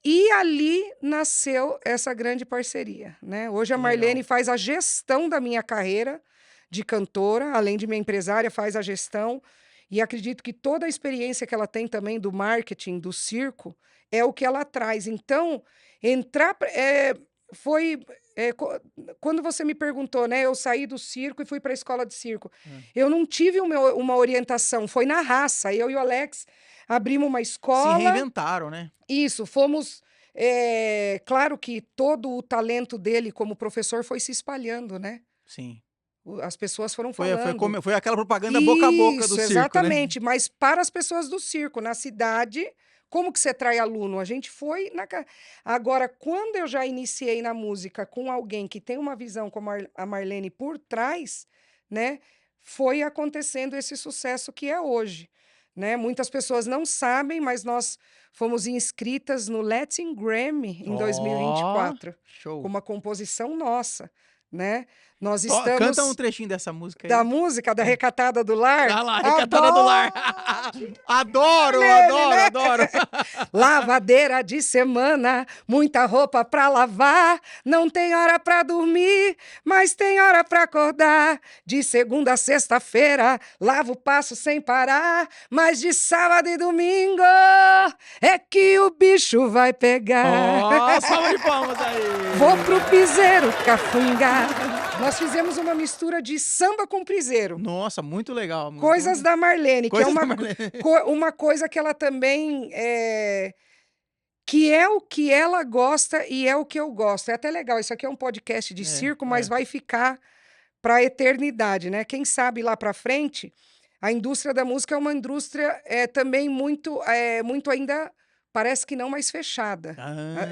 E ali nasceu essa grande parceria, né? Hoje a Marlene faz a gestão da minha carreira de cantora, além de minha empresária, faz a gestão. E acredito que toda a experiência que ela tem também do marketing, do circo, é o que ela traz. Então, quando você me perguntou, né? Eu saí do circo e fui para a escola de circo. Eu não tive uma orientação, foi na raça. Eu e o Alex abrimos uma escola. Se reinventaram, né? Isso, fomos... claro que todo o talento dele como professor foi se espalhando, né? Sim. As pessoas foram falando. Foi aquela propaganda boca a boca do circo, exatamente. né? Mas para as pessoas do circo, na cidade, como que você trai aluno? A gente foi Agora, quando eu já iniciei na música com alguém que tem uma visão como a Marlene por trás, né? Foi acontecendo esse sucesso que é hoje, né? Muitas pessoas não sabem, mas nós fomos inscritas no Latin Grammy em 2024. Show. Com uma composição nossa, né? Nós estamos... Canta um trechinho dessa música aí. Da música, da Recatada do Lar? Ah lá, Recatada do Lar. Adoro. Lavadeira de semana, muita roupa pra lavar. Não tem hora pra dormir, mas tem hora pra acordar. De segunda a sexta-feira, lavo passo sem parar. Mas de sábado e domingo é que o bicho vai pegar. Salva de palmas aí. Vou pro piseiro cafungar. Nós fizemos uma mistura de samba com piseiro. Nossa, muito legal. Coisas da Marlene, Coisas que é da Marlene. uma coisa que ela também que é o que ela gosta e é o que eu gosto. É até legal, isso aqui é um podcast de É, circo, mas é. vai ficar para a eternidade, né? Quem sabe lá para frente, a indústria da música é uma indústria também muito ainda, parece que não mais fechada,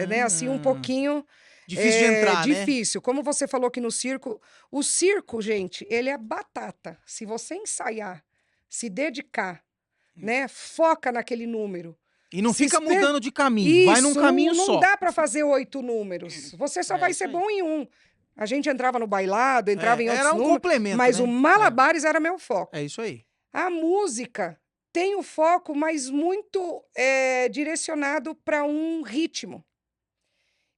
né? Assim, um Ah, pouquinho difícil de entrar, né? difícil. Como você falou que no circo, o circo, gente, ele é batata. Se você ensaiar, se dedicar, né? Foca naquele número. E não Se fica espe- mudando de caminho, vai num Isso, caminho não só. dá para fazer 8 números. Você só É vai isso ser aí. bom em um. A gente entrava no bailado, entrava em outros Era um números, complemento, mas o né? malabares era meu foco. É isso aí. A música tem o foco, mas muito direcionado para um ritmo.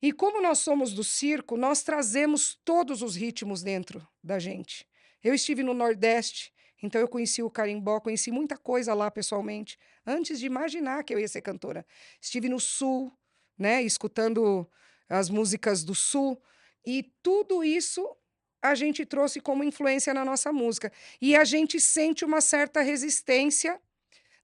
E como nós somos do circo, nós trazemos todos os ritmos dentro da gente. Eu estive no Nordeste, então eu conheci o carimbó, conheci muita coisa lá pessoalmente, antes de imaginar que eu ia ser cantora. Estive no Sul, né, escutando as músicas do Sul, e tudo isso a gente trouxe como influência na nossa música. E a gente sente uma certa resistência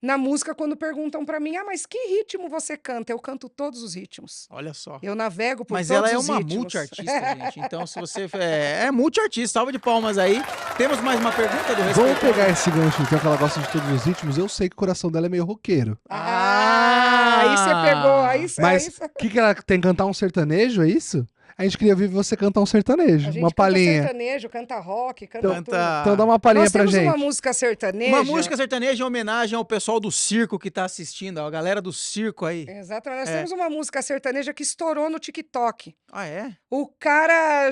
na música quando perguntam para mim: "Ah, mas que ritmo você canta?" Eu canto todos os ritmos. Olha só. Eu navego por Mas todos ela é os uma ritmos. multiartista, gente. Então, se você é multiartista, salva de palmas aí. Temos mais uma pergunta do Vamos respeito. pegar esse gancho, então, que ela gosta de todos os ritmos. Eu sei que o coração dela é meio roqueiro. Aí você pegou, aí Mas aí o que ela tem que cantar um sertanejo, é isso? A gente queria ouvir você cantar um sertanejo, a gente uma canta palhinha. sertanejo, canta rock, canta Canta- tudo. Então dá uma palhinha Nós pra temos gente. uma música sertaneja. Uma música sertaneja em homenagem ao pessoal do circo que tá assistindo, a galera do circo aí. Exatamente. Nós É. temos uma música sertaneja que estourou no TikTok. Ah, é? O cara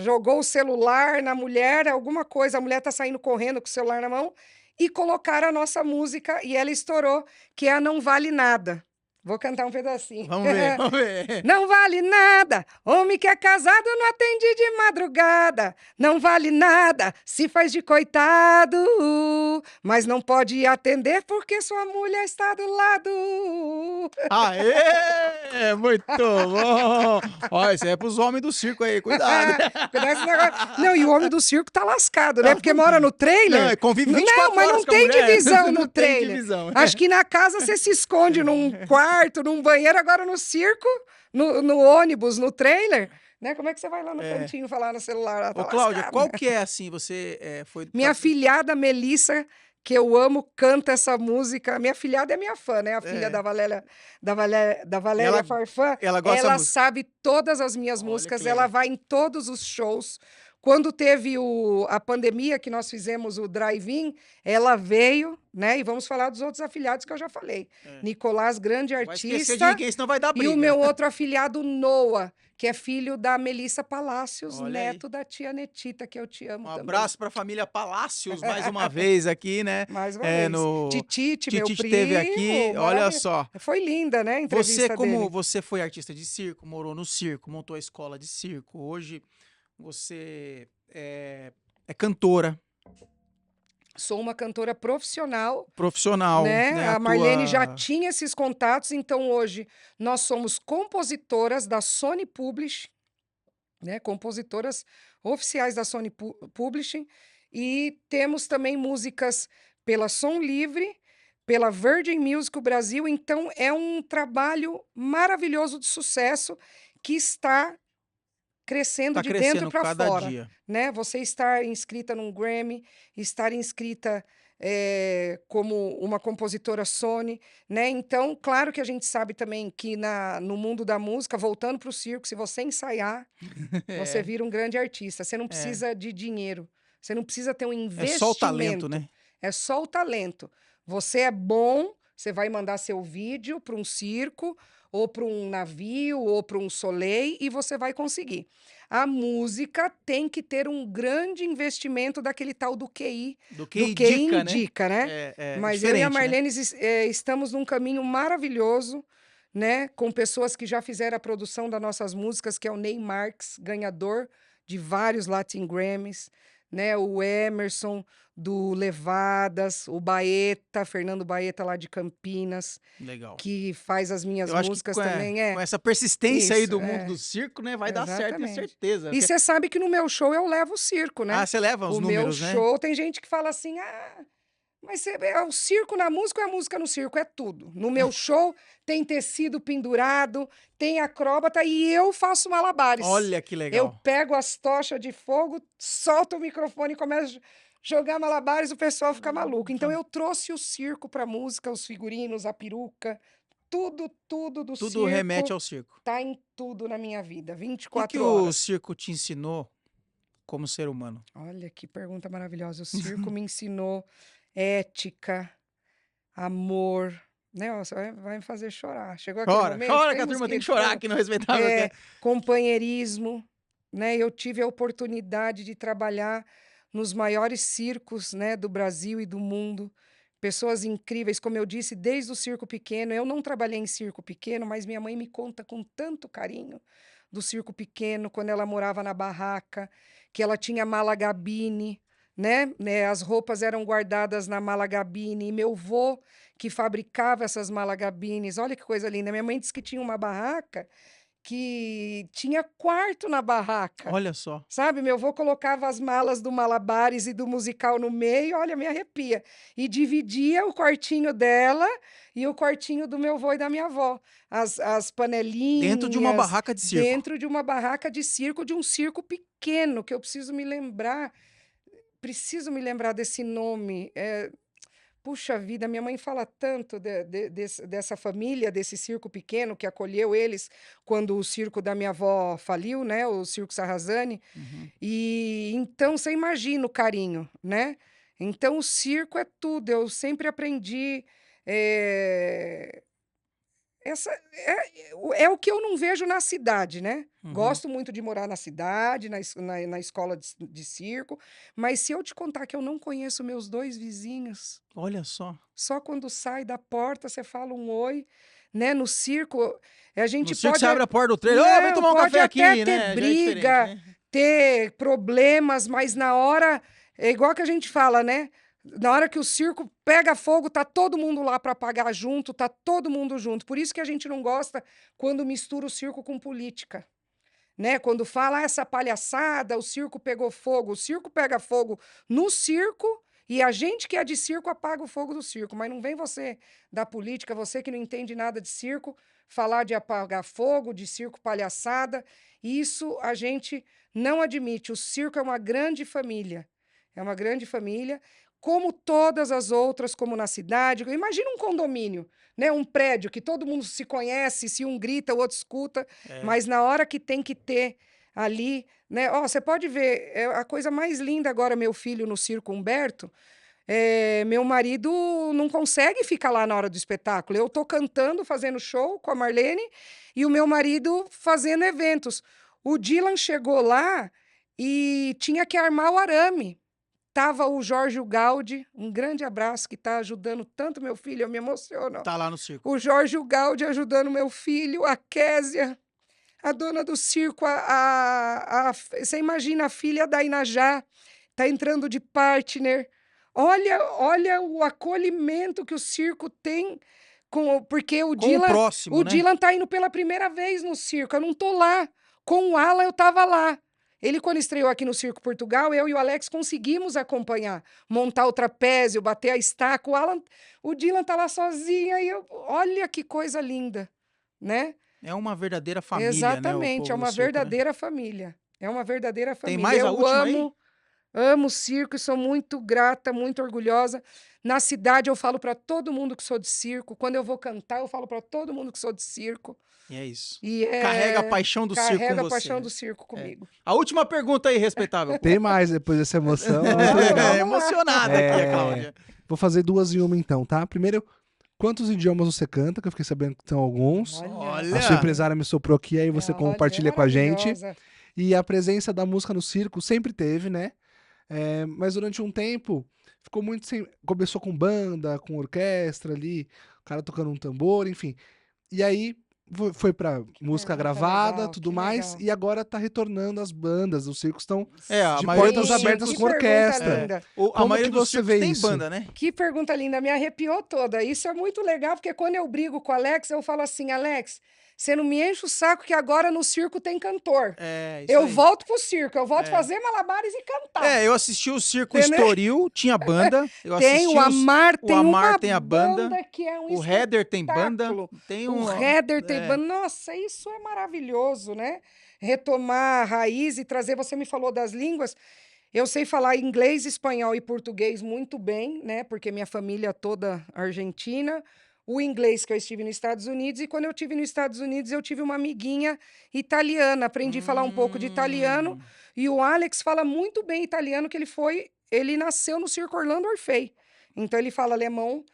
jogou o celular na mulher, alguma coisa, a mulher tá saindo correndo com o celular na mão, e colocaram a nossa música e ela estourou, que é a Não Vale Nada. Vou cantar um pedacinho. Vamos ver, vamos ver. Não vale nada, homem que é casado não atende de madrugada. Não vale nada, se faz de coitado, mas não pode atender porque sua mulher está do lado. Aê! Muito bom! Ó, isso é pros homens do circo aí, cuidado. Cuidado com esse negócio. Não, e o homem do circo tá lascado, né? Porque mora no trailer. Não, convive 24 Não, mas horas não com a tem mulher. divisão Não no tem trailer. divisão. Acho que na casa você se esconde num quarto, num banheiro, agora no circo, no ônibus, no trailer, né? Como é que você vai lá no cantinho falar no celular? Ela tá Ô, Cláudia, lascada. qual que é assim? Você foi. Minha tá- filhada Melissa, que eu amo, canta essa música. Minha filhada é minha fã, né? A filha É. da Valéria Ela- Farfã. ela gosta da Ela música. sabe todas as minhas Olha músicas, que ela legal. vai em todos os shows. Quando teve a pandemia, que nós fizemos o drive-in, ela veio, né? E vamos falar dos outros afilhados que eu já falei. Nicolás, grande Vai esquecer de artista. ninguém, senão vai dar E briga. o meu outro afilhado, Noah, que é filho da Melissa Palácios, Olha aí. neto da tia Netita, que eu te amo Um também. abraço pra família Palácios mais uma vez aqui, né? Mais uma É, vez. no... Titite, meu Titite primo. esteve aqui, olha maravilhoso. só. Foi linda, né, a entrevista Você, como dele. você foi artista de circo, morou no circo, montou a escola de circo, hoje você é cantora, Sou uma cantora profissional, profissional, né? né? A Marlene já tua- tinha esses contatos, então hoje nós somos compositoras da Sony Publishing, né? Compositoras oficiais da Sony Publishing, e temos também músicas pela Som Livre, pela Virgin Music Brasil, então é um trabalho maravilhoso de sucesso que está crescendo Tá de dentro crescendo para cada fora, dia. né? Você estar inscrita num Grammy, estar inscrita como uma compositora Sony, né? Então, claro que a gente sabe também que no mundo da música, voltando para o circo, se você ensaiar, você É. vira um grande artista. Você não precisa de dinheiro, você não precisa ter um É investimento. só o talento, né? É só o talento. Você é bom, você vai mandar seu vídeo para um circo, ou para um navio, ou para um soleil, e você vai conseguir. A música tem que ter um grande investimento daquele tal do QI, Do que do que indica, né? indica, né? É Mas eu e a diferente, né? Marlene estamos num caminho maravilhoso, né? Com pessoas que já fizeram a produção das nossas músicas, que é o Ney Marques, ganhador de vários Latin Grammys, né? O Emerson, do Levadas, o Baeta, Fernando Baeta, lá de Campinas, Legal. que faz as minhas Eu acho que músicas com, também. com essa persistência aí Isso, do mundo do circo, né? Vai dar certo, tenho Exatamente. certeza. E Porque- você sabe que no meu show eu levo o circo, né? Ah, você leva os O meu números, né? show, tem gente que fala assim, Mas é o circo na música ou é a música no circo? É tudo. No meu show tem tecido pendurado, tem acróbata e eu faço malabares. Olha que Eu legal. pego as tochas de fogo, solto o microfone e começo a jogar malabares, o pessoal fica maluco. Então eu trouxe o circo para música, os figurinos, a peruca, tudo do Tudo remete circo ao circo. tá em tudo na minha vida, O que 24 o horas. circo te ensinou como ser humano? Olha que pergunta maravilhosa. O circo me ensinou ética, amor, né? Ó, você vai me fazer chorar. Chegou aquele Chora, momento, chora que a temos turma tem que chorar. chorar aqui no Respeitável. É, Que companheirismo, né? Eu tive a oportunidade de trabalhar nos maiores circos, né, do Brasil e do mundo. Pessoas incríveis, como eu disse, desde o circo pequeno. Eu não trabalhei em circo pequeno, mas minha mãe me conta com tanto carinho do circo pequeno, quando ela morava na barraca, que ela tinha mala gabine, né? As roupas eram guardadas na mala gabine. E meu vô que fabricava essas mala gabines. Olha que coisa linda. Minha mãe disse que tinha uma barraca que tinha quarto na barraca. Olha só. Sabe, meu avô colocava as malas do Malabares e do musical no meio, olha, me arrepia. E dividia o quartinho dela e o quartinho do meu avô e da minha avó. As panelinhas. Dentro de uma barraca de circo. Dentro de uma barraca de circo, de um circo pequeno, que eu preciso me lembrar desse nome. Puxa vida, minha mãe fala tanto dessa família, desse circo pequeno que acolheu eles quando o circo da minha avó faliu, né? O Circo Sarrazani. Uhum. E então você imagina o carinho, né? Então o circo é tudo. Eu sempre aprendi. É o que eu não vejo na cidade, né? Uhum. Gosto muito de morar na cidade, na escola de circo, mas se eu te contar que eu não conheço meus 2 vizinhos, Olha só. só quando sai da porta você fala um oi, né? No circo, a gente No circo pode você abre a porta do trailer. Ô, vem não, tomar um pode café aqui, até ter né? Já é diferente, briga, né? ter problemas, mas na hora, é igual que a gente fala, né? Na hora que o circo pega fogo, tá todo mundo lá para apagar junto, tá todo mundo junto. Por isso que a gente não gosta quando mistura o circo com política, né? Quando fala essa palhaçada, o circo pegou fogo. O circo pega fogo no circo e a gente que é de circo apaga o fogo do circo. Mas não vem você da política, você que não entende nada de circo, falar de apagar fogo, de circo palhaçada. Isso a gente não admite. O circo é uma grande família. É uma grande família, como todas as outras, como na cidade. Imagina um condomínio, né? Um prédio que todo mundo se conhece, se um grita, o outro escuta, mas na hora que tem que ter ali, né? Ó, você pode ver, é a coisa mais linda agora, meu filho no circo Humberto, meu marido não consegue ficar lá na hora do espetáculo. Eu tô cantando, fazendo show com a Marlene, e o meu marido fazendo eventos. O Dylan chegou lá e tinha que armar o arame. Tava o Jorge Gaudi, um grande abraço, que está ajudando tanto meu filho, eu me emociono. Tá lá no circo. O Jorge Gaudi ajudando meu filho, a Késia, a dona do circo, você imagina a filha da Inajá, tá entrando de partner. Olha o acolhimento que o circo tem, porque o Com o próximo, né? Dylan tá indo pela primeira vez no circo, eu não tô lá. Com o Alan eu tava lá. Ele, quando estreou aqui no Circo Portugal, eu e o Alex conseguimos acompanhar, montar o trapézio, bater a estaca. O Dylan tá lá sozinho, aí olha que coisa linda, né? É uma verdadeira família, Exatamente, né? é uma verdadeira família. É uma verdadeira família. Tem mais a eu última aí? amo o circo e sou muito grata, muito orgulhosa. Na cidade eu falo para todo mundo que sou de circo. Quando eu vou cantar, eu falo para todo mundo que sou de circo. E é isso. E Carrega a paixão do circo com Carrega a você. paixão do circo comigo. A última pergunta aí, respeitável. Tem mais depois dessa emoção. Muito legal. Emocionada aqui, a Cláudia. Vou fazer 2 em 1 então, tá? Primeiro, quantos idiomas você canta? Que eu fiquei sabendo que são alguns. Olha. A sua empresária me soprou aqui, aí você compartilha com a gente. Maravilhosa. E a presença da música no circo sempre teve, né? Mas durante um tempo, ficou muito sem... Começou com banda, com orquestra ali, o cara tocando um tambor, enfim. E aí foi pra música gravada, legal, tudo que mais, legal. e agora tá retornando as bandas, os circos estão A de maioria portas dos abertas circos- Que com orquestra. pergunta linda. A Como maioria que dos você circos vê tem isso? banda, né? Que pergunta linda, me arrepiou toda. Isso é muito legal, porque quando eu brigo com o Alex, eu falo assim, Alex, você não me enche o saco que agora no circo tem cantor. É, isso Eu aí. volto pro circo, eu volto É. fazer malabares e cantar. É, eu assisti o Circo Entendeu? Estoril, tinha banda. Eu Tem assisti o Amar, o tem Amar uma tem a banda. que é um O Heather tem banda. espetáculo. Tem O um. Heather tem É. banda. Nossa, isso é maravilhoso, né? Retomar a raiz e trazer. Você me falou das línguas. Eu sei falar inglês, espanhol e português muito bem, né? Porque minha família é toda argentina. O inglês que eu estive nos Estados Unidos. E quando eu estive nos Estados Unidos, eu tive uma amiguinha italiana. Aprendi a falar um pouco de italiano. E o Alex fala muito bem italiano, que ele nasceu no Circo Orlando Orfei. Então ele fala alemão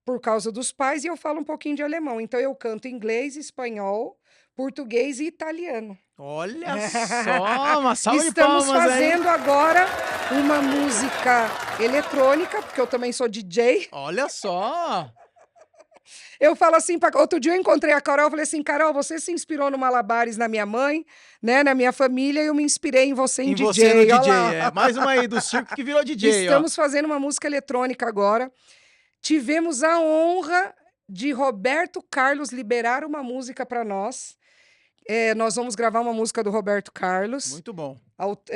por causa dos pais e eu falo um pouquinho de alemão. Então eu canto inglês, espanhol, português e italiano. Olha só, uma salva de Estamos palmas aí. fazendo agora uma música eletrônica, porque eu também sou DJ. Olha só. Eu falo assim, outro dia eu encontrei a Carol, eu falei assim, Carol, você se inspirou no Malabares na minha mãe, né, na minha família, e eu me inspirei em você em DJ. Você no Olha DJ, lá. é. Mais uma aí do circo que virou DJ, Estamos fazendo uma música eletrônica agora. Tivemos a honra de Roberto Carlos liberar uma música para nós. Nós vamos gravar uma música do Roberto Carlos. Muito bom.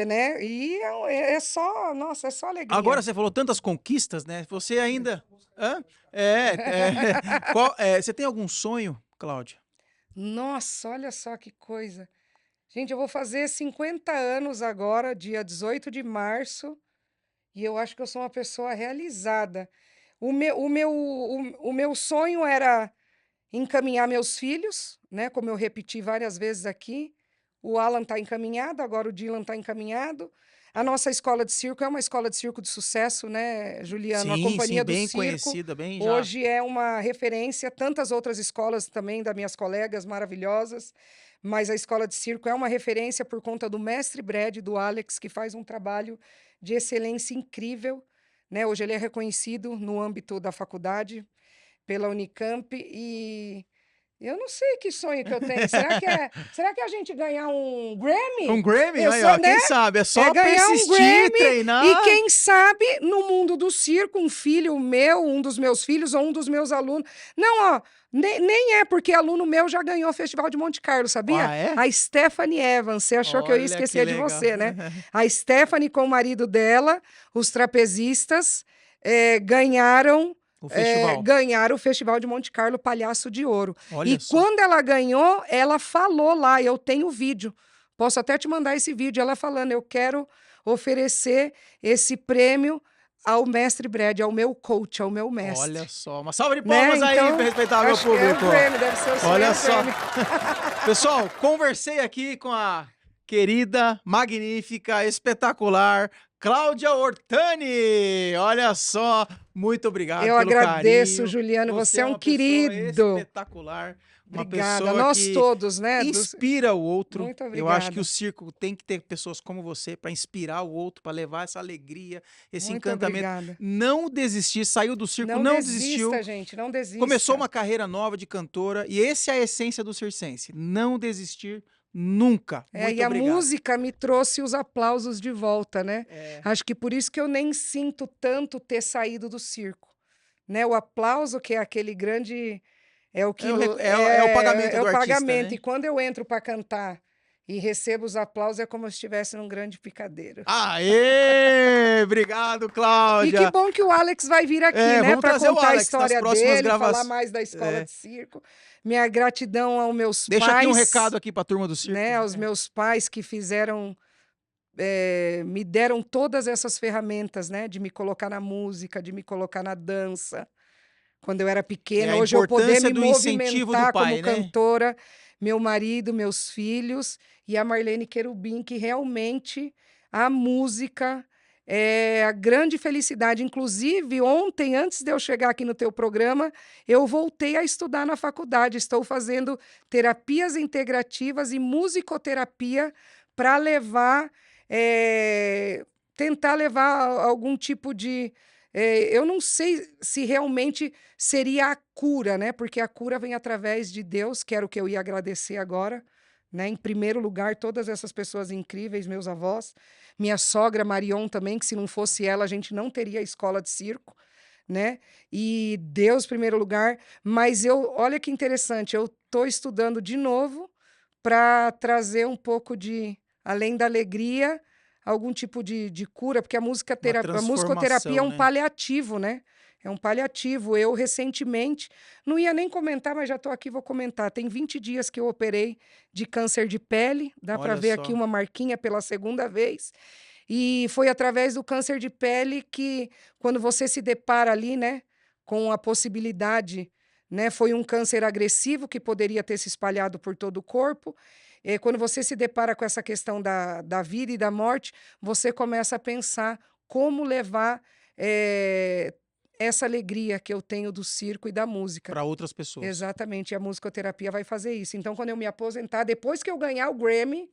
Né? E é só, nossa, é só alegria. Agora você falou tantas conquistas, né? Você ainda... Hã? Você tem algum sonho, Cláudia? Nossa, olha só que coisa. Gente, eu vou fazer 50 anos agora, dia 18 de março, e eu acho que eu sou uma pessoa realizada. O meu sonho era encaminhar meus filhos, né? Como eu repeti várias vezes aqui. O Alan está encaminhado, agora o Dylan está encaminhado. A nossa escola de circo é uma escola de circo de sucesso, né, Juliano? Sim, a Companhia do bem Circo conhecida, bem já. hoje é uma referência, tantas outras escolas também das minhas colegas maravilhosas, mas a escola de circo é uma referência por conta do mestre Brad, do Alex, que faz um trabalho de excelência incrível, né? Hoje ele é reconhecido no âmbito da faculdade pela Unicamp e eu não sei que sonho que eu tenho. Será que a gente ganhar um Grammy? Um Grammy? Aí, ó, né? quem sabe? É só ganhar persistir, um Grammy treinar. e quem sabe no mundo do circo, um filho meu, um dos meus filhos ou um dos meus alunos. Não, ó, nem é porque aluno meu já ganhou o Festival de Monte Carlo, sabia? Ah, é? A Stephanie Evans, você achou que eu ia Olha, esquecer que de legal. você, né? A Stephanie com o marido dela, os trapezistas, ganharam... O festival. ganharam o Festival de Monte Carlo Palhaço de Ouro. Olha E só. quando ela ganhou, ela falou lá, eu tenho vídeo, posso até te mandar esse vídeo, ela falando, eu quero oferecer esse prêmio ao mestre Brad, ao meu coach, ao meu mestre. Olha só, uma salva de palmas aí Então, para respeitar meu acho que é público. o prêmio, deve ser o sonho, Olha é o só. prêmio. Pessoal, conversei aqui com a querida, magnífica, espetacular Cláudia Ortani. Olha só, muito obrigado Eu pelo agradeço, carinho. Juliano, você é um uma pessoa querido. espetacular. Uma Obrigada, pessoa nós que todos, né? inspira o outro. Muito Eu acho que obrigada. o circo tem que ter pessoas como você para inspirar o outro, para levar essa alegria, esse Muito encantamento. obrigada. Não desistir, saiu do circo, Não não desista, desistiu. gente, não desista. Começou uma carreira nova de cantora e essa é a essência do circense. Não desistir nunca. Muito e a obrigado. música me trouxe os aplausos de volta, né? É. Acho que por isso que eu nem sinto tanto ter saído do circo, né? O aplauso que é aquele grande é o que É o pagamento do o artista, pagamento. né? E quando eu entro para cantar e recebo os aplausos é como se estivesse num grande picadeiro. Aê! Obrigado, E Cláudia. que bom que o Alex vai vir aqui, né? vamos Para trazer o contar a Alex nas história próximas dele, gravações. falar mais da escola É. de circo. Minha gratidão aos meus Deixa pais. aqui um recado aqui para a turma do circo. Né, aos meus pais que fizeram, me deram todas essas ferramentas, né, de me colocar na música, de me colocar na dança, quando eu era pequena. É a Hoje eu poder importância me do incentivo do movimentar pai, como né? cantora, meu marido, meus filhos e a Marlene Querubim, que realmente a música é a grande felicidade. Inclusive, ontem, antes de eu chegar aqui no teu programa, eu voltei a estudar na faculdade. Estou fazendo terapias integrativas e musicoterapia para levar, tentar levar algum tipo de... eu não sei se realmente seria a cura, né? Porque a cura vem através de Deus, que era o que eu ia agradecer agora. Né? Em primeiro lugar, todas essas pessoas incríveis, meus avós, minha sogra Marion também, que se não fosse ela, a gente não teria a escola de circo, né? E Deus, em primeiro lugar, mas olha que interessante, eu tô estudando de novo para trazer um pouco de, além da alegria, algum tipo de cura, porque a musicoterapia é um né? paliativo, né? É um paliativo. Eu, recentemente, não ia nem comentar, mas já estou aqui, vou comentar. Tem 20 dias que eu operei de câncer de pele. Dá para Olha ver só. aqui uma marquinha pela segunda vez. E foi através do câncer de pele que, quando você se depara ali, né, com a possibilidade, né, foi um câncer agressivo que poderia ter se espalhado por todo o corpo. Quando você se depara com essa questão da vida e da morte, você começa a pensar como levar essa alegria que eu tenho do circo e da música. Para outras pessoas. Exatamente, e a musicoterapia vai fazer isso. Então, quando eu me aposentar, depois que eu ganhar o Grammy,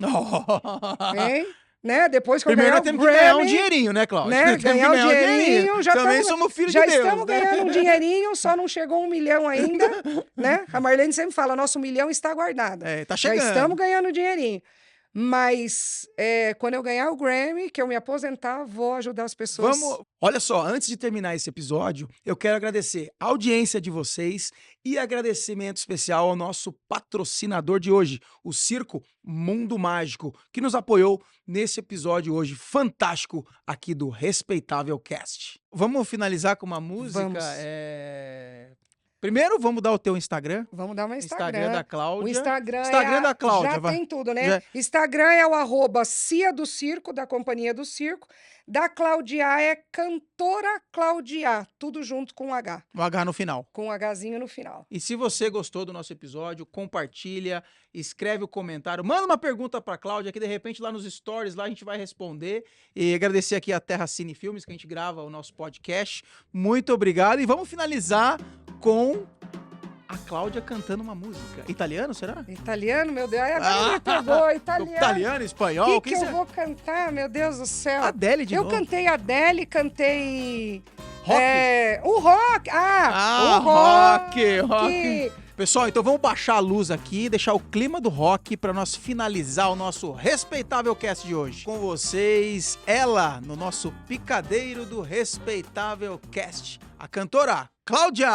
hein? Né? Depois que eu Primeiro ganhar nós o temos que ganhar um Grammy, dinheirinho, né, Cláudio? né? Nós temos que Ganhar o dinheirinho, já Também estamos, somos filhos já de Deus, estamos né? ganhando um dinheirinho, só não chegou 1 milhão ainda, né? A Marlene sempre fala, nosso 1 milhão está guardado. Tá Já chegando. estamos ganhando dinheirinho. Mas quando eu ganhar o Grammy, que eu me aposentar, vou ajudar as pessoas. Olha só, antes de terminar esse episódio, eu quero agradecer a audiência de vocês e agradecimento especial ao nosso patrocinador de hoje, o Circo Mundo Mágico, que nos apoiou nesse episódio hoje fantástico aqui do Respeitável Cast. Vamos finalizar com uma música? Vamos. Primeiro, vamos dar o teu Instagram. Vamos dar uma Instagram da Cláudia. O Instagram, Da Cláudia. Já vai. tem tudo, né? Já. Instagram é o @Cia do Circo, da Companhia do Circo. Da Cláudia é Cantora Cláudia, tudo junto com H. O H no final. Com Hzinho no final. E se você gostou do nosso episódio, compartilha, escreve o comentário, manda uma pergunta pra Cláudia, que de repente lá nos stories lá a gente vai responder. E agradecer aqui a Terra Cine Filmes, que a gente grava o nosso podcast. Muito obrigado. E vamos finalizar com a Cláudia cantando uma música. Italiano, será? Italiano, meu Deus. Ai, agora me pegou, italiano. Italiano, espanhol. O que eu vou cantar, meu Deus do céu? Adele de novo. Eu cantei Adele, cantei... Rock? O rock! O rock! Pessoal, então vamos baixar a luz aqui, deixar o clima do rock para nós finalizar o nosso Respeitável Cast de hoje. Com vocês, ela, no nosso picadeiro do Respeitável Cast, a cantora Cláudia!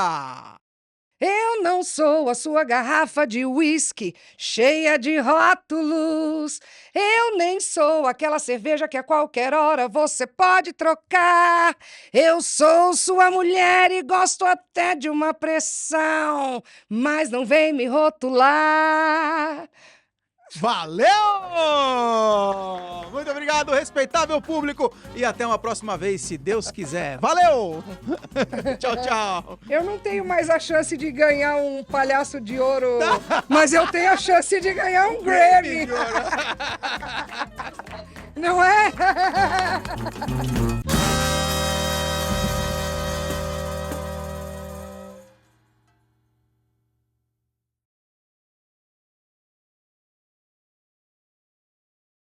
Eu não sou a sua garrafa de uísque cheia de rótulos. Eu nem sou aquela cerveja que a qualquer hora você pode trocar. Eu sou sua mulher e gosto até de uma pressão, mas não vem me rotular. Valeu! Muito obrigado, respeitável público, e até uma próxima vez, se Deus quiser. Valeu! Tchau, tchau! Eu não tenho mais a chance de ganhar um palhaço de ouro, mas eu tenho a chance de ganhar um Grammy. Não é?